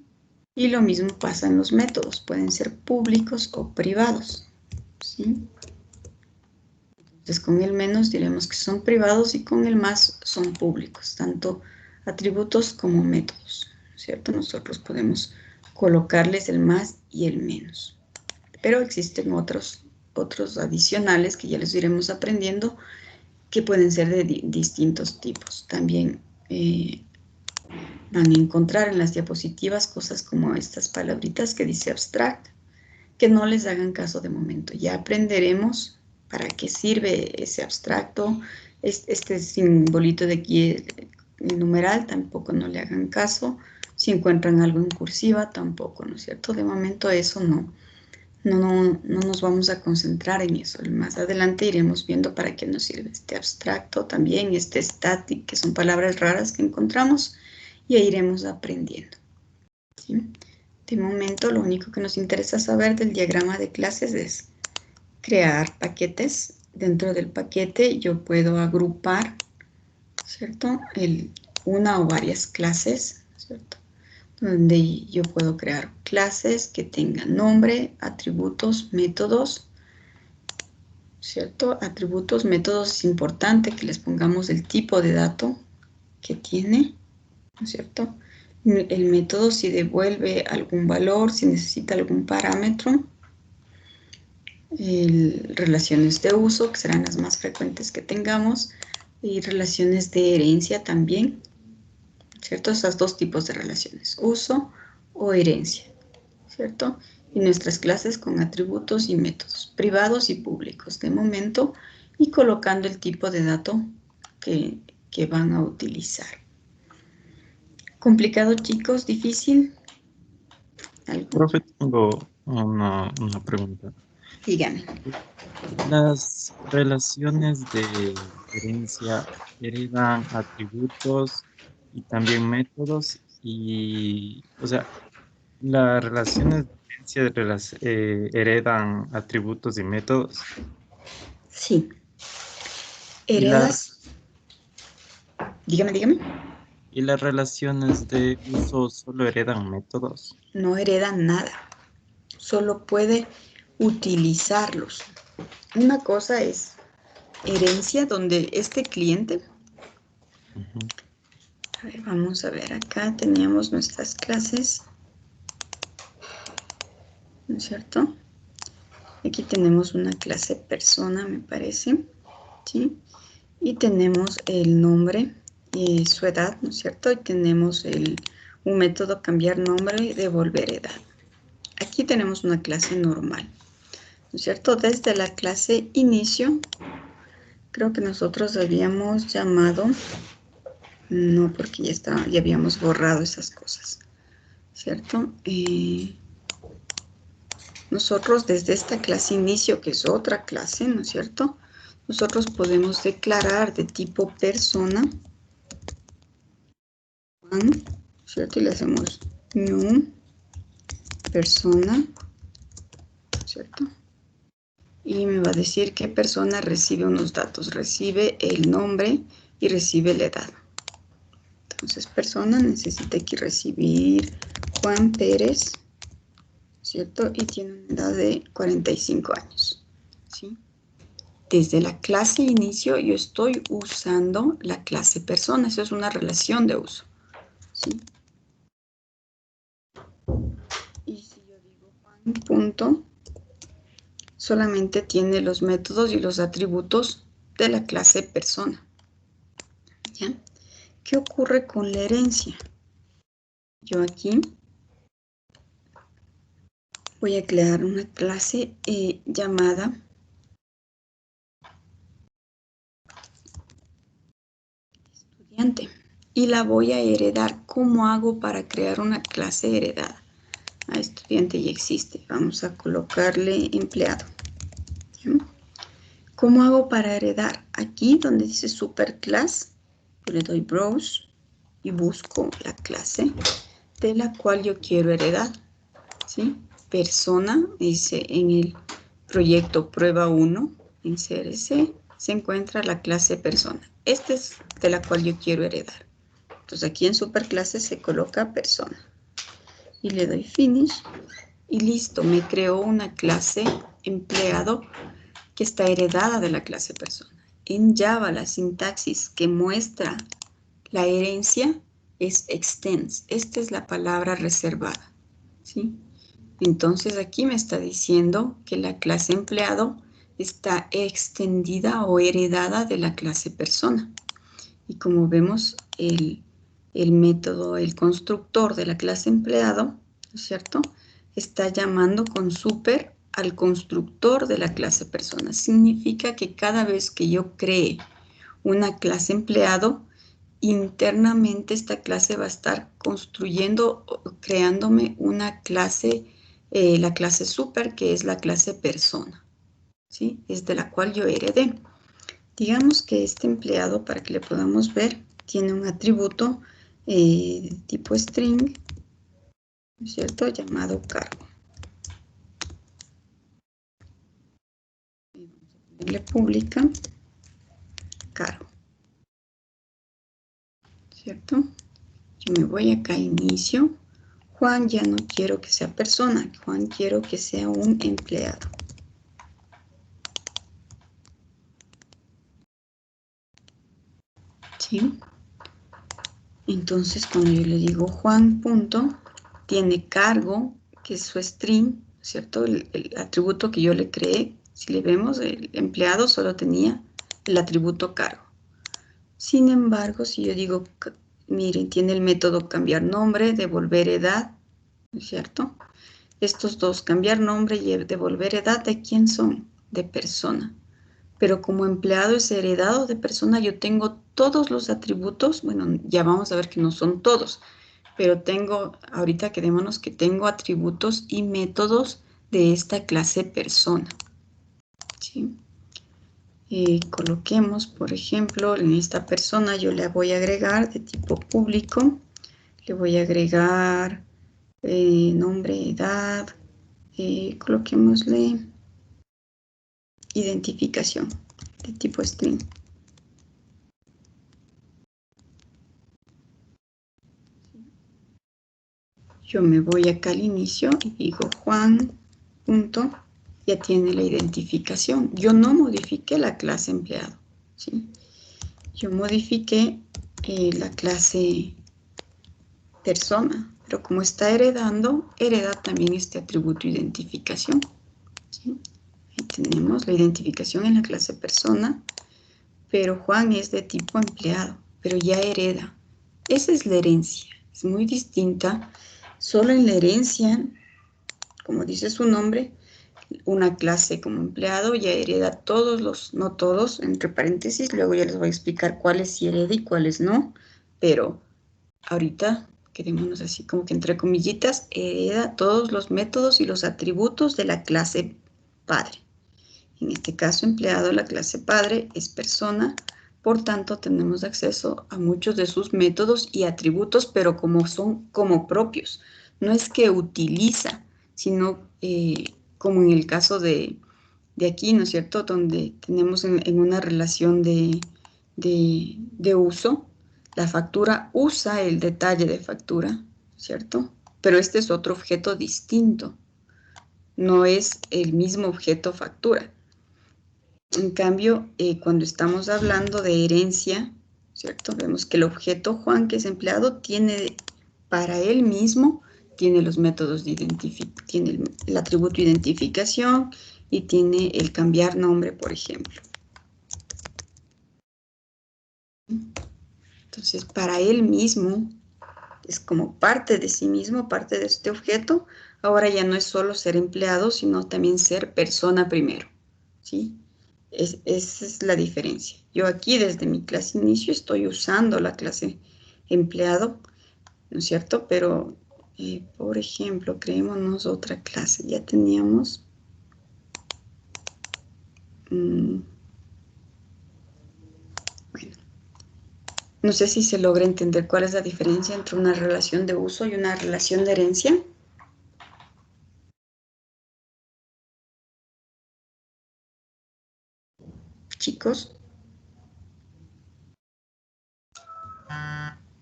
Y lo mismo pasa en los métodos. Pueden ser públicos o privados, ¿sí? Entonces, con el menos diremos que son privados y con el más son públicos, tanto atributos como métodos, ¿cierto? Nosotros podemos colocarles el más y el menos. Pero existen otros adicionales que ya les iremos aprendiendo, que pueden ser de distintos tipos. También van a encontrar en las diapositivas cosas como estas palabritas que dice abstract, que no les hagan caso de momento. Ya aprenderemos para qué sirve ese abstracto. Este simbolito de aquí, el numeral, tampoco no le hagan caso. Si encuentran algo en cursiva, tampoco, ¿no es cierto? De momento eso no nos vamos a concentrar en eso. Más adelante iremos viendo para qué nos sirve este abstracto, también este static, que son palabras raras que encontramos, y ahí iremos aprendiendo. ¿Sí? De momento, lo único que nos interesa saber del diagrama de clases es crear paquetes. Dentro del paquete yo puedo agrupar, ¿cierto? Una o varias clases, ¿cierto? donde yo puedo crear clases que tengan nombre, atributos, métodos, ¿cierto? Atributos, métodos, es importante que les pongamos el tipo de dato que tiene, ¿no es cierto? El método si devuelve algún valor, si necesita algún parámetro. Relaciones de uso, que serán las más frecuentes que tengamos, y relaciones de herencia también, ¿cierto? Esos dos tipos de relaciones, uso o herencia, ¿cierto? Y nuestras clases con atributos y métodos, privados y públicos de momento, y colocando el tipo de dato que van a utilizar. ¿Complicado, chicos? ¿Difícil? ¿Algo? Profe, tengo una pregunta. Dígame. Las relaciones de herencia heredan atributos y también métodos y, o sea, las relaciones de herencia heredan atributos y métodos. Sí. Y Heredas. Dígame. ¿Y las relaciones de uso solo heredan métodos? No heredan nada. Solo puede utilizarlos. Una cosa es herencia, donde este cliente... A ver, vamos a ver, acá teníamos nuestras clases, ¿no es cierto? Aquí tenemos una clase persona, me parece, ¿sí? Y tenemos el nombre y su edad, ¿no es cierto? Y tenemos un método cambiar nombre y devolver edad. Aquí tenemos una clase normal, ¿no es cierto? Desde la clase inicio, creo que nosotros habíamos llamado, no, porque ya habíamos borrado esas cosas, ¿cierto? Nosotros desde esta clase inicio, que es otra clase, ¿no es cierto? Nosotros podemos declarar de tipo persona, ¿cierto? Y le hacemos new persona, ¿cierto? Y me va a decir qué persona recibe unos datos. Recibe el nombre y recibe la edad. Entonces, persona necesita aquí recibir Juan Pérez, ¿cierto? Y tiene una edad de 45 años, ¿sí? Desde la clase inicio yo estoy usando la clase persona. Eso es una relación de uso, ¿sí? Y si yo digo Juan punto, solamente tiene los métodos y los atributos de la clase persona, ¿ya? ¿Qué ocurre con la herencia? Yo aquí voy a crear una clase llamada estudiante y la voy a heredar. ¿Cómo hago para crear una clase heredada? A estudiante ya existe. Vamos a colocarle empleado. ¿Sí? ¿Cómo hago para heredar? Aquí donde dice superclass, yo le doy browse y busco la clase de la cual yo quiero heredar. ¿Sí? Persona, dice en el proyecto prueba 1, en CRC, se encuentra la clase persona. Esta es de la cual yo quiero heredar. Entonces aquí en superclases se coloca persona. Y le doy finish y listo, me creó una clase empleado que está heredada de la clase persona. En Java la sintaxis que muestra la herencia es extends. Esta es la palabra reservada, ¿sí? Entonces aquí me está diciendo que la clase empleado está extendida o heredada de la clase persona. Y como vemos, el método, el constructor de la clase empleado, ¿no es cierto?, está llamando con super al constructor de la clase persona. Significa que cada vez que yo cree una clase empleado, internamente esta clase va a estar construyendo o creándome una clase, la clase super, que es la clase persona, ¿sí? Es de la cual yo heredé. Digamos que este empleado, para que le podamos ver, tiene un atributo tipo string, ¿no es cierto?, llamado cargo. Vamos a ponerle pública cargo, ¿cierto? Yo me voy acá a inicio, Juan ya no quiero que sea persona, Juan quiero que sea un empleado. ¿Sí? Entonces, cuando yo le digo Juan punto, tiene cargo, que es su string, ¿cierto? El atributo que yo le creé, si le vemos, el empleado solo tenía el atributo cargo. Sin embargo, si yo digo, miren, tiene el método cambiar nombre, devolver edad, ¿no es cierto? Estos dos, cambiar nombre y devolver edad, ¿de quién son? De persona. Pero como empleado es heredado de persona, yo tengo todos los atributos, bueno, ya vamos a ver que no son todos, pero tengo, ahorita quedémonos que tengo atributos y métodos de esta clase persona. ¿Sí? Coloquemos, por ejemplo, en esta persona yo le voy a agregar de tipo público, le voy a agregar nombre, edad, coloquémosle identificación de tipo string. Yo me voy acá al inicio y digo Juan, punto, ya tiene la identificación. Yo no modifiqué la clase empleado, ¿sí? Yo modifiqué la clase persona, pero como está heredando, hereda también este atributo identificación, ¿sí? Ahí tenemos la identificación en la clase persona, pero Juan es de tipo empleado, pero ya hereda. Esa es la herencia, es muy distinta. Solo en la herencia, como dice su nombre, una clase como empleado ya hereda todos los, no todos, entre paréntesis, luego ya les voy a explicar cuáles sí hereda y cuáles no, pero ahorita quedémonos así como que entre comillitas, hereda todos los métodos y los atributos de la clase padre. En este caso, empleado, la clase padre es persona, por tanto tenemos acceso a muchos de sus métodos y atributos, pero como son como propios. No es que utiliza, sino como en el caso de aquí, ¿no es cierto? Donde tenemos en una relación de uso, la factura usa el detalle de factura, ¿cierto? Pero este es otro objeto distinto. No es el mismo objeto factura. En cambio, cuando estamos hablando de herencia, ¿cierto? Vemos que el objeto Juan, que es empleado, tiene para él mismo, tiene los métodos de identificación, tiene el atributo identificación y tiene el cambiar nombre, por ejemplo. Entonces, para él mismo, es como parte de sí mismo, parte de este objeto. Ahora ya no es solo ser empleado, sino también ser persona primero, ¿sí? Esa es la diferencia. Yo aquí desde mi clase inicio estoy usando la clase empleado, ¿no es cierto? Pero, por ejemplo, creémonos otra clase. Ya teníamos... bueno, no sé si se logra entender cuál es la diferencia entre una relación de uso y una relación de herencia. Chicos.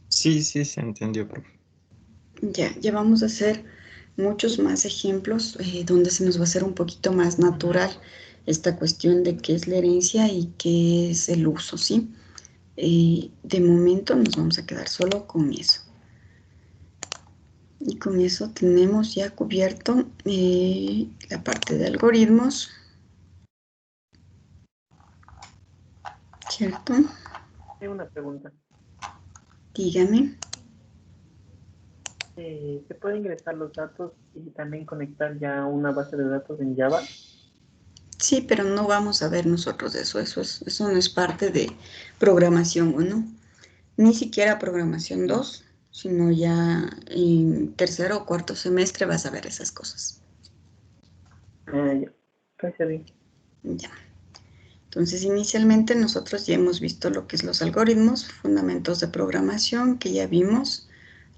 Sí, sí, se entendió, profe. Ya vamos a hacer muchos más ejemplos donde se nos va a hacer un poquito más natural esta cuestión de qué es la herencia y qué es el uso, ¿sí? De momento nos vamos a quedar solo con eso. Y con eso tenemos ya cubierto la parte de algoritmos, ¿cierto? Tengo una pregunta. Dígame. ¿Se puede ingresar los datos y también conectar ya una base de datos en Java? Sí, pero no vamos a ver nosotros eso. Eso no es parte de programación 1. Ni siquiera programación 2, sino ya en tercero o cuarto semestre vas a ver esas cosas. Ya. Gracias, bien. Ya. Entonces, inicialmente nosotros ya hemos visto lo que es los algoritmos, fundamentos de programación, que ya vimos,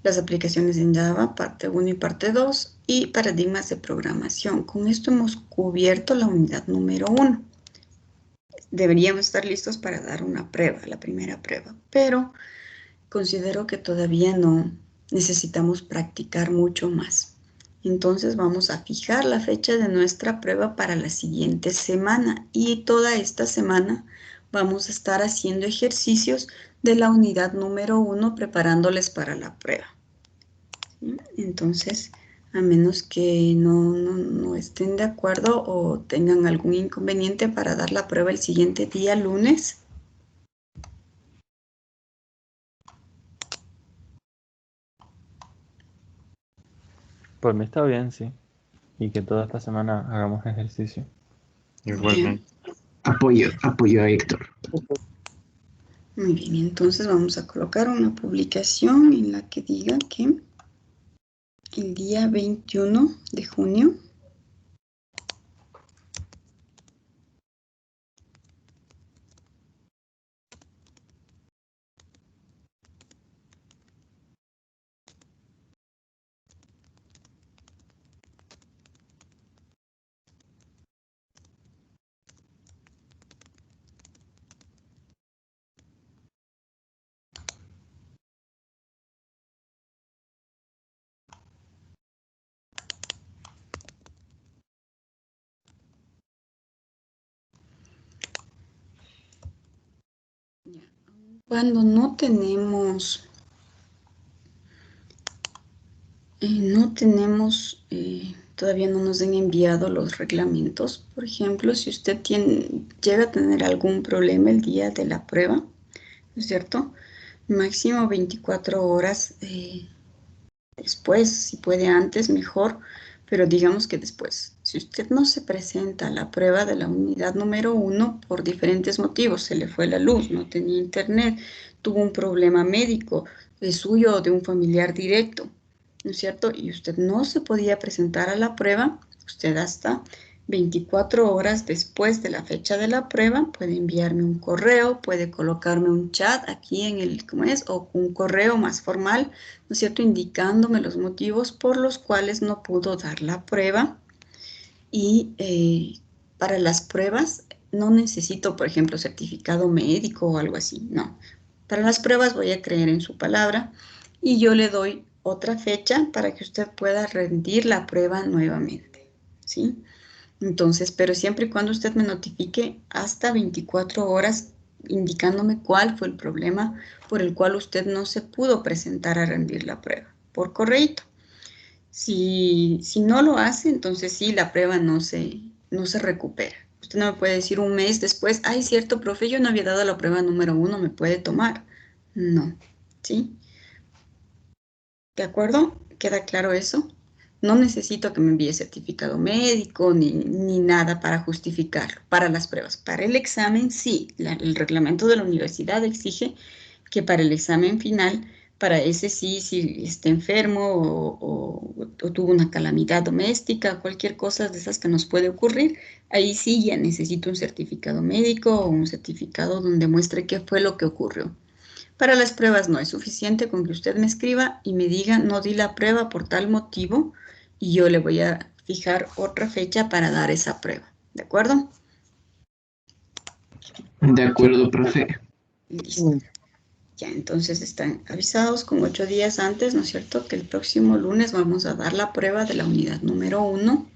las aplicaciones en Java, parte 1 y parte 2, y paradigmas de programación. Con esto hemos cubierto la unidad número 1. Deberíamos estar listos para dar una prueba, la primera prueba, pero considero que todavía no necesitamos practicar mucho más. Entonces vamos a fijar la fecha de nuestra prueba para la siguiente semana y toda esta semana vamos a estar haciendo ejercicios de la unidad número 1 preparándoles para la prueba. ¿Sí? Entonces, a menos que no estén de acuerdo o tengan algún inconveniente para dar la prueba el siguiente día, lunes. Por mí está bien, sí. Y que toda esta semana hagamos ejercicio. Igualmente. Apoyo a Héctor. Muy bien, entonces vamos a colocar una publicación en la que diga que el día 21 de junio cuando no tenemos todavía no nos han enviado los reglamentos. Por ejemplo, si usted llega a tener algún problema el día de la prueba, ¿no es cierto? Máximo 24 horas después, si puede antes, mejor, pero digamos que después. Si usted no se presenta a la prueba de la unidad número 1 por diferentes motivos, se le fue la luz, no tenía internet, tuvo un problema médico, de suyo o de un familiar directo, ¿no es cierto? Y usted no se podía presentar a la prueba, usted hasta 24 horas después de la fecha de la prueba puede enviarme un correo, puede colocarme un chat aquí en el, ¿cómo es? O un correo más formal, ¿no es cierto? Indicándome los motivos por los cuales no pudo dar la prueba. Y para las pruebas no necesito, por ejemplo, certificado médico o algo así, no. Para las pruebas voy a creer en su palabra y yo le doy otra fecha para que usted pueda rendir la prueba nuevamente, ¿sí? Entonces, pero siempre y cuando usted me notifique hasta 24 horas indicándome cuál fue el problema por el cual usted no se pudo presentar a rendir la prueba, por correíto. Si no lo hace, entonces sí, la prueba no se recupera. Usted no me puede decir un mes después, ay, cierto, profe, yo no había dado la prueba número 1, ¿me puede tomar? No, ¿sí? ¿De acuerdo? ¿Queda claro eso? No necesito que me envíe certificado médico ni nada para justificarlo, para las pruebas. Para el examen, sí, el reglamento de la universidad exige que para el examen final, para ese sí, si está enfermo o tuvo una calamidad doméstica, cualquier cosa de esas que nos puede ocurrir, ahí sí ya necesito un certificado médico o un certificado donde muestre qué fue lo que ocurrió. Para las pruebas no es suficiente con que usted me escriba y me diga no di la prueba por tal motivo y yo le voy a fijar otra fecha para dar esa prueba. ¿De acuerdo? De acuerdo, profe. Listo. Ya, entonces están avisados con 8 días antes, ¿no es cierto? Que el próximo lunes vamos a dar la prueba de la unidad número 1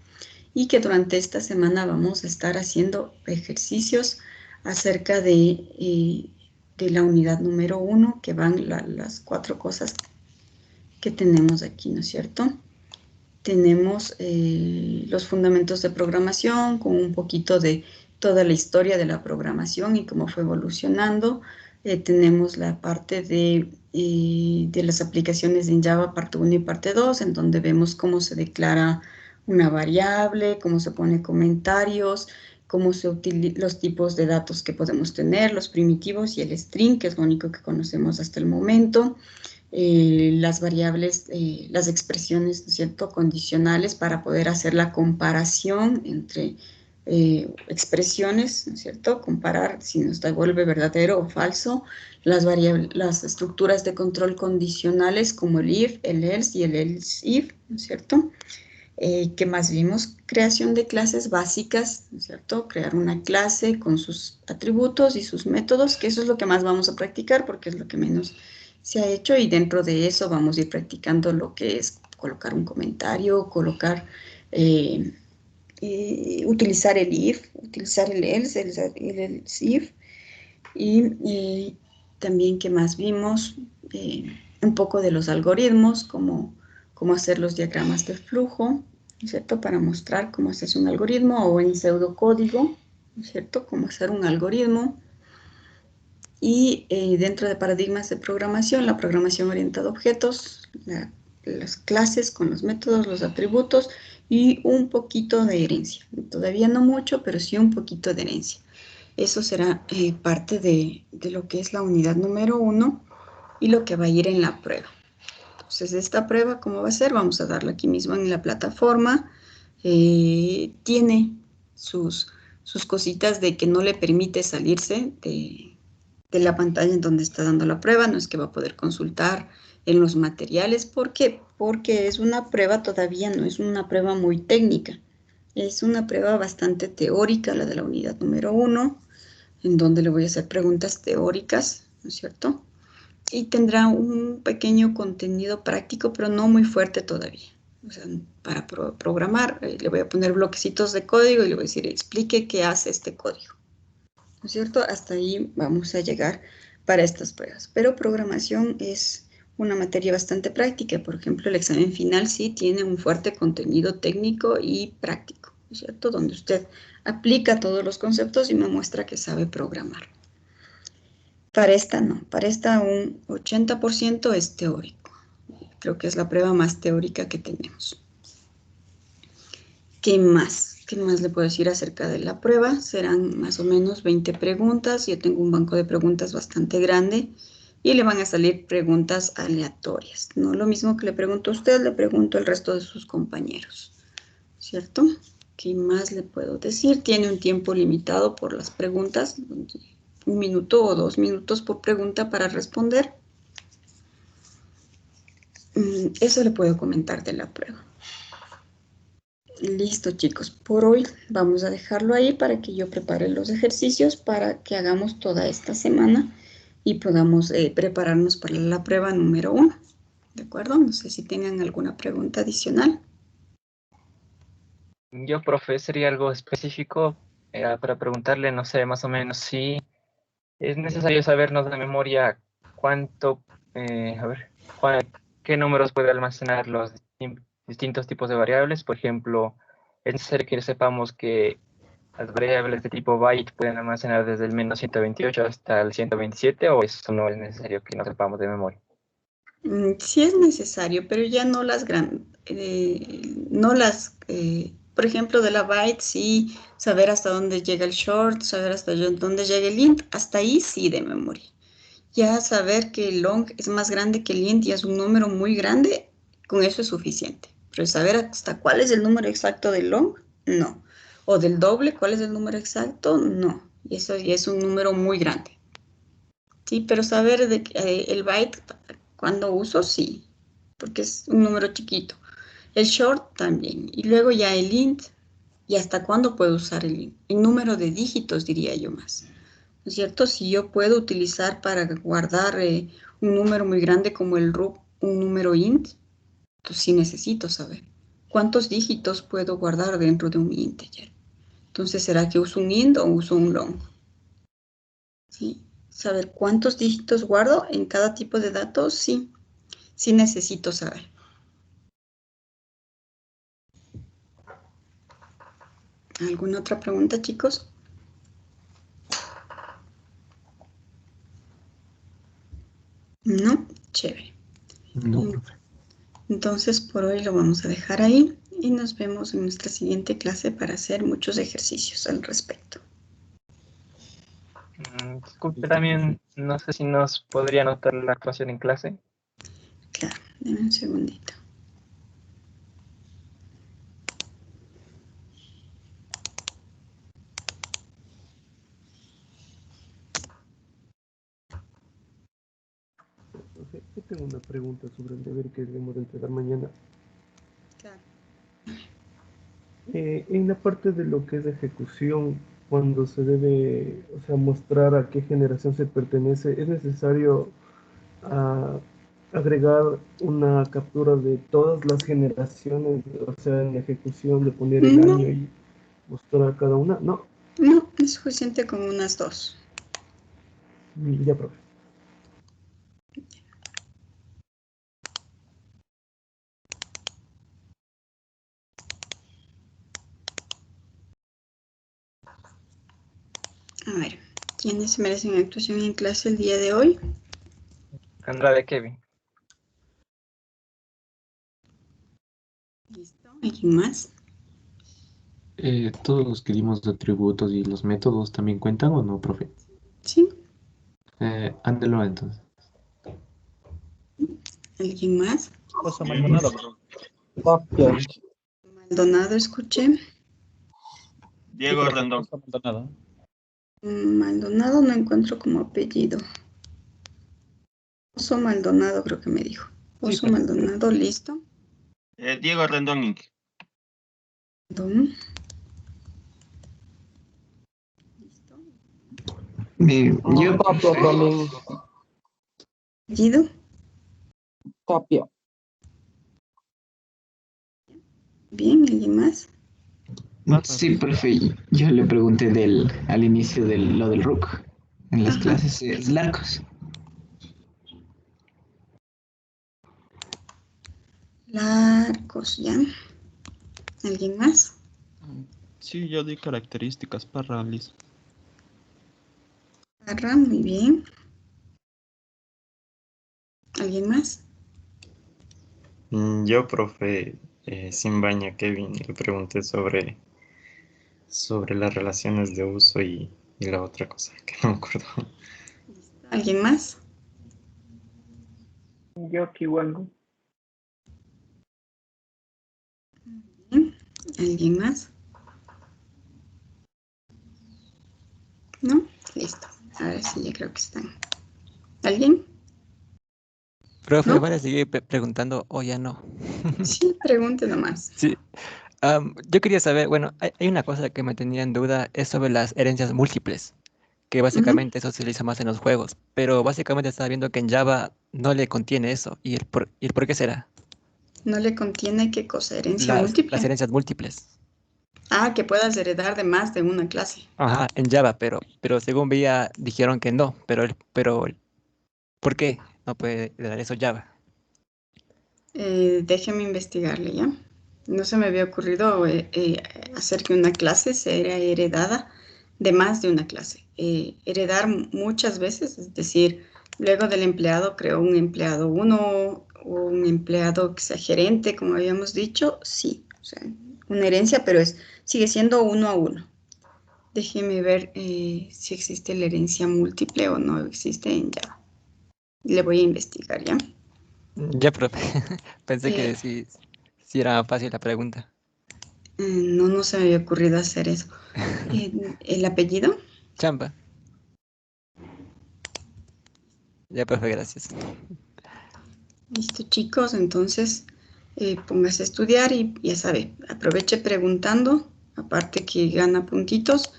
y que durante esta semana vamos a estar haciendo ejercicios acerca de la unidad número 1, que van las 4 cosas que tenemos aquí, ¿no es cierto? Tenemos los fundamentos de programación con un poquito de toda la historia de la programación y cómo fue evolucionando. Tenemos la parte de las aplicaciones en Java, parte 1 y parte 2, en donde vemos cómo se declara una variable, cómo se pone comentarios, cómo se utilizan los tipos de datos que podemos tener, los primitivos y el string, que es lo único que conocemos hasta el momento. Las variables, las expresiones, ¿no es cierto?, condicionales para poder hacer la comparación entre expresiones, ¿no es cierto?, comparar si nos devuelve verdadero o falso, las estructuras de control condicionales como el if, el else y el else if, ¿no es cierto?, ¿qué más vimos? Creación de clases básicas, ¿no es cierto?, crear una clase con sus atributos y sus métodos, que eso es lo que más vamos a practicar porque es lo que menos se ha hecho y dentro de eso vamos a ir practicando lo que es colocar un comentario, colocar, utilizar el if, utilizar el else, el if y también que más vimos un poco de los algoritmos, cómo hacer los diagramas de flujo, ¿cierto? Para mostrar cómo se hace un algoritmo o en pseudocódigo, ¿cierto? Cómo hacer un algoritmo. Y dentro de paradigmas de programación, la programación orientada a objetos, las clases con los métodos, los atributos y un poquito de herencia. Todavía no mucho, pero sí un poquito de herencia. Eso será parte de lo que es la unidad número 1 y lo que va a ir en la prueba. Entonces, esta prueba, ¿cómo va a ser? Vamos a darla aquí mismo en la plataforma. Tiene sus cositas de que no le permite salirse de la pantalla en donde está dando la prueba. No es que va a poder consultar en los materiales. ¿Por qué? Porque es una prueba todavía, no es una prueba muy técnica. Es una prueba bastante teórica, la de la unidad número 1, en donde le voy a hacer preguntas teóricas, ¿no es cierto? Y tendrá un pequeño contenido práctico, pero no muy fuerte todavía. O sea, para programar, le voy a poner bloquecitos de código y le voy a decir, explique qué hace este código, ¿no es cierto? Hasta ahí vamos a llegar para estas pruebas. Pero programación es una materia bastante práctica. Por ejemplo, el examen final sí tiene un fuerte contenido técnico y práctico, ¿no es cierto? Donde usted aplica todos los conceptos y me muestra que sabe programar. Para esta no, para esta un 80% es teórico. Creo que es la prueba más teórica que tenemos. ¿Qué más? ¿Qué más le puedo decir acerca de la prueba? Serán más o menos 20 preguntas. Yo tengo un banco de preguntas bastante grande y le van a salir preguntas aleatorias. No lo mismo que le pregunto a usted, le pregunto al resto de sus compañeros, ¿cierto? ¿Qué más le puedo decir? Tiene un tiempo limitado por las preguntas, 1 minuto o 2 minutos por pregunta para responder. Eso le puedo comentar de la prueba. Listo, chicos, por hoy vamos a dejarlo ahí para que yo prepare los ejercicios para que hagamos toda esta semana y podamos prepararnos para la prueba número 1. ¿De acuerdo? No sé si tengan alguna pregunta adicional. Yo, profe, sería algo específico para preguntarle, no sé, más o menos si es necesario sabernos de memoria cuánto, qué números puede almacenar los distintos tipos de variables. Por ejemplo, es necesario que sepamos que las variables de tipo byte pueden almacenar desde el menos 128 hasta el 127, o eso no es necesario que no sepamos de memoria. Sí es necesario, pero ya no las por ejemplo, de la byte, sí, saber hasta dónde llega el short, saber hasta dónde llega el int, hasta ahí sí de memoria. Ya saber que el long es más grande que el int y es un número muy grande, con eso es suficiente. Pero saber hasta cuál es el número exacto del long, no. O del doble, cuál es el número exacto, no. Y eso ya es un número muy grande. Sí, pero saber el byte, cuando uso, sí, porque es un número chiquito. El short también. Y luego ya el int, y hasta cuándo puedo usar el int. El número de dígitos, diría yo más. ¿No es cierto? Si yo puedo utilizar para guardar un número muy grande como el root, un número int, entonces sí necesito saber cuántos dígitos puedo guardar dentro de un integer. Entonces, ¿será que uso un int o uso un long? ¿Sí? Saber cuántos dígitos guardo en cada tipo de datos, sí. Sí necesito saber. ¿Alguna otra pregunta, chicos? ¿No? Chévere. No, profe. Entonces, por hoy lo vamos a dejar ahí y nos vemos en nuestra siguiente clase para hacer muchos ejercicios al respecto. Disculpe, también, no sé si nos podría anotar la actuación en clase. Claro, denme un segundito. Profe, yo tengo una pregunta sobre el deber que debemos de entregar mañana. Claro. En la parte de lo que es ejecución, cuando se debe, o sea, mostrar a qué generación se pertenece, ¿es necesario a agregar una captura de todas las generaciones, o sea, en la ejecución de poner el No. año y mostrar cada una? No. No, es suficiente con unas 2. Ya, profe. A ver, ¿quiénes merecen actuación en clase el día de hoy? Andrade Kevin. ¿Listo? ¿Alguien más? ¿Todos los que dimos de atributos y los métodos también cuentan o no, profe? Sí. Ándelo entonces. ¿Alguien más? José Maldonado. Copia. Maldonado, escuché. Diego Rendón. José Maldonado. Maldonado no encuentro como apellido. Oso Maldonado creo que me dijo. Sí, Oso profe. Maldonado, listo. Diego Rendón Inc. Don. Listo. Yo, Copia también. ¿Apellido? Copia. Bien, ¿alguien más? sí, profe, yo le pregunté al inicio de lo del RUC en las Ajá. clases largos. Largos, ¿ya? ¿Alguien más? Sí, yo di características para Liz. Parra, muy bien. ¿Alguien más? Yo, profe, sin baña Kevin, le pregunté sobre las relaciones de uso y la otra cosa que no me acuerdo. ¿Alguien más? Yo Kiwango. Bien. ¿Alguien más? ¿No? Listo. Ahora sí, ya creo que están. ¿Alguien? Profe, ¿No? ¿van a seguir preguntando o ya no? Sí, pregunte nomás. Sí. Yo quería saber, bueno, hay una cosa que me tenía en duda, es sobre las herencias múltiples, que básicamente eso se utiliza más en los juegos, pero básicamente estaba viendo que en Java no le contiene eso, ¿y el por qué será? ¿No le contiene qué cosa? ¿Herencia Las múltiple? herencias múltiples. Ah, que puedas heredar de más de una clase. Ajá, en Java, pero según veía, dijeron que no, pero ¿por qué no puede heredar eso Java? Déjeme investigarle, ¿ya? No se me había ocurrido hacer que una clase sea heredada de más de una clase. Heredar muchas veces, es decir, luego del empleado creo un empleado 1 o un empleado que sea gerente, como habíamos dicho, sí. O sea, una herencia, pero sigue siendo 1 a 1. Déjeme ver si existe la herencia múltiple o no existe en Java. Le voy a investigar, ¿ya? Ya, profe, pensé que Eh, sí era fácil la pregunta. no se me había ocurrido hacer eso. ¿El apellido? Chamba. Ya, profe, gracias. Listo, chicos, entonces póngase a estudiar y ya sabe, aproveche preguntando, aparte que gana puntitos,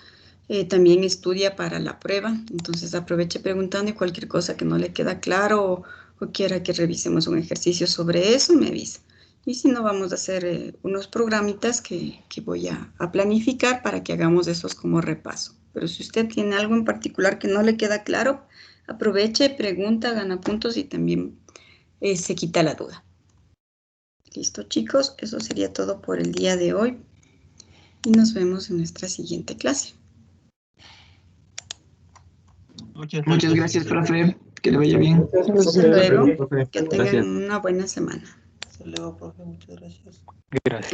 también estudia para la prueba, entonces aproveche preguntando y cualquier cosa que no le queda claro o quiera que revisemos un ejercicio sobre eso, me avisa. Y si no, vamos a hacer unos programitas que voy a planificar para que hagamos esos como repaso. Pero si usted tiene algo en particular que no le queda claro, aproveche, pregunta, gana puntos y también se quita la duda. Listo, chicos, eso sería todo por el día de hoy y nos vemos en nuestra siguiente clase. Muchas gracias, profe. Que le vaya bien. Hasta luego. Profe, Que tengan gracias. una buena semana. Hasta luego, profe. Muchas gracias. Gracias.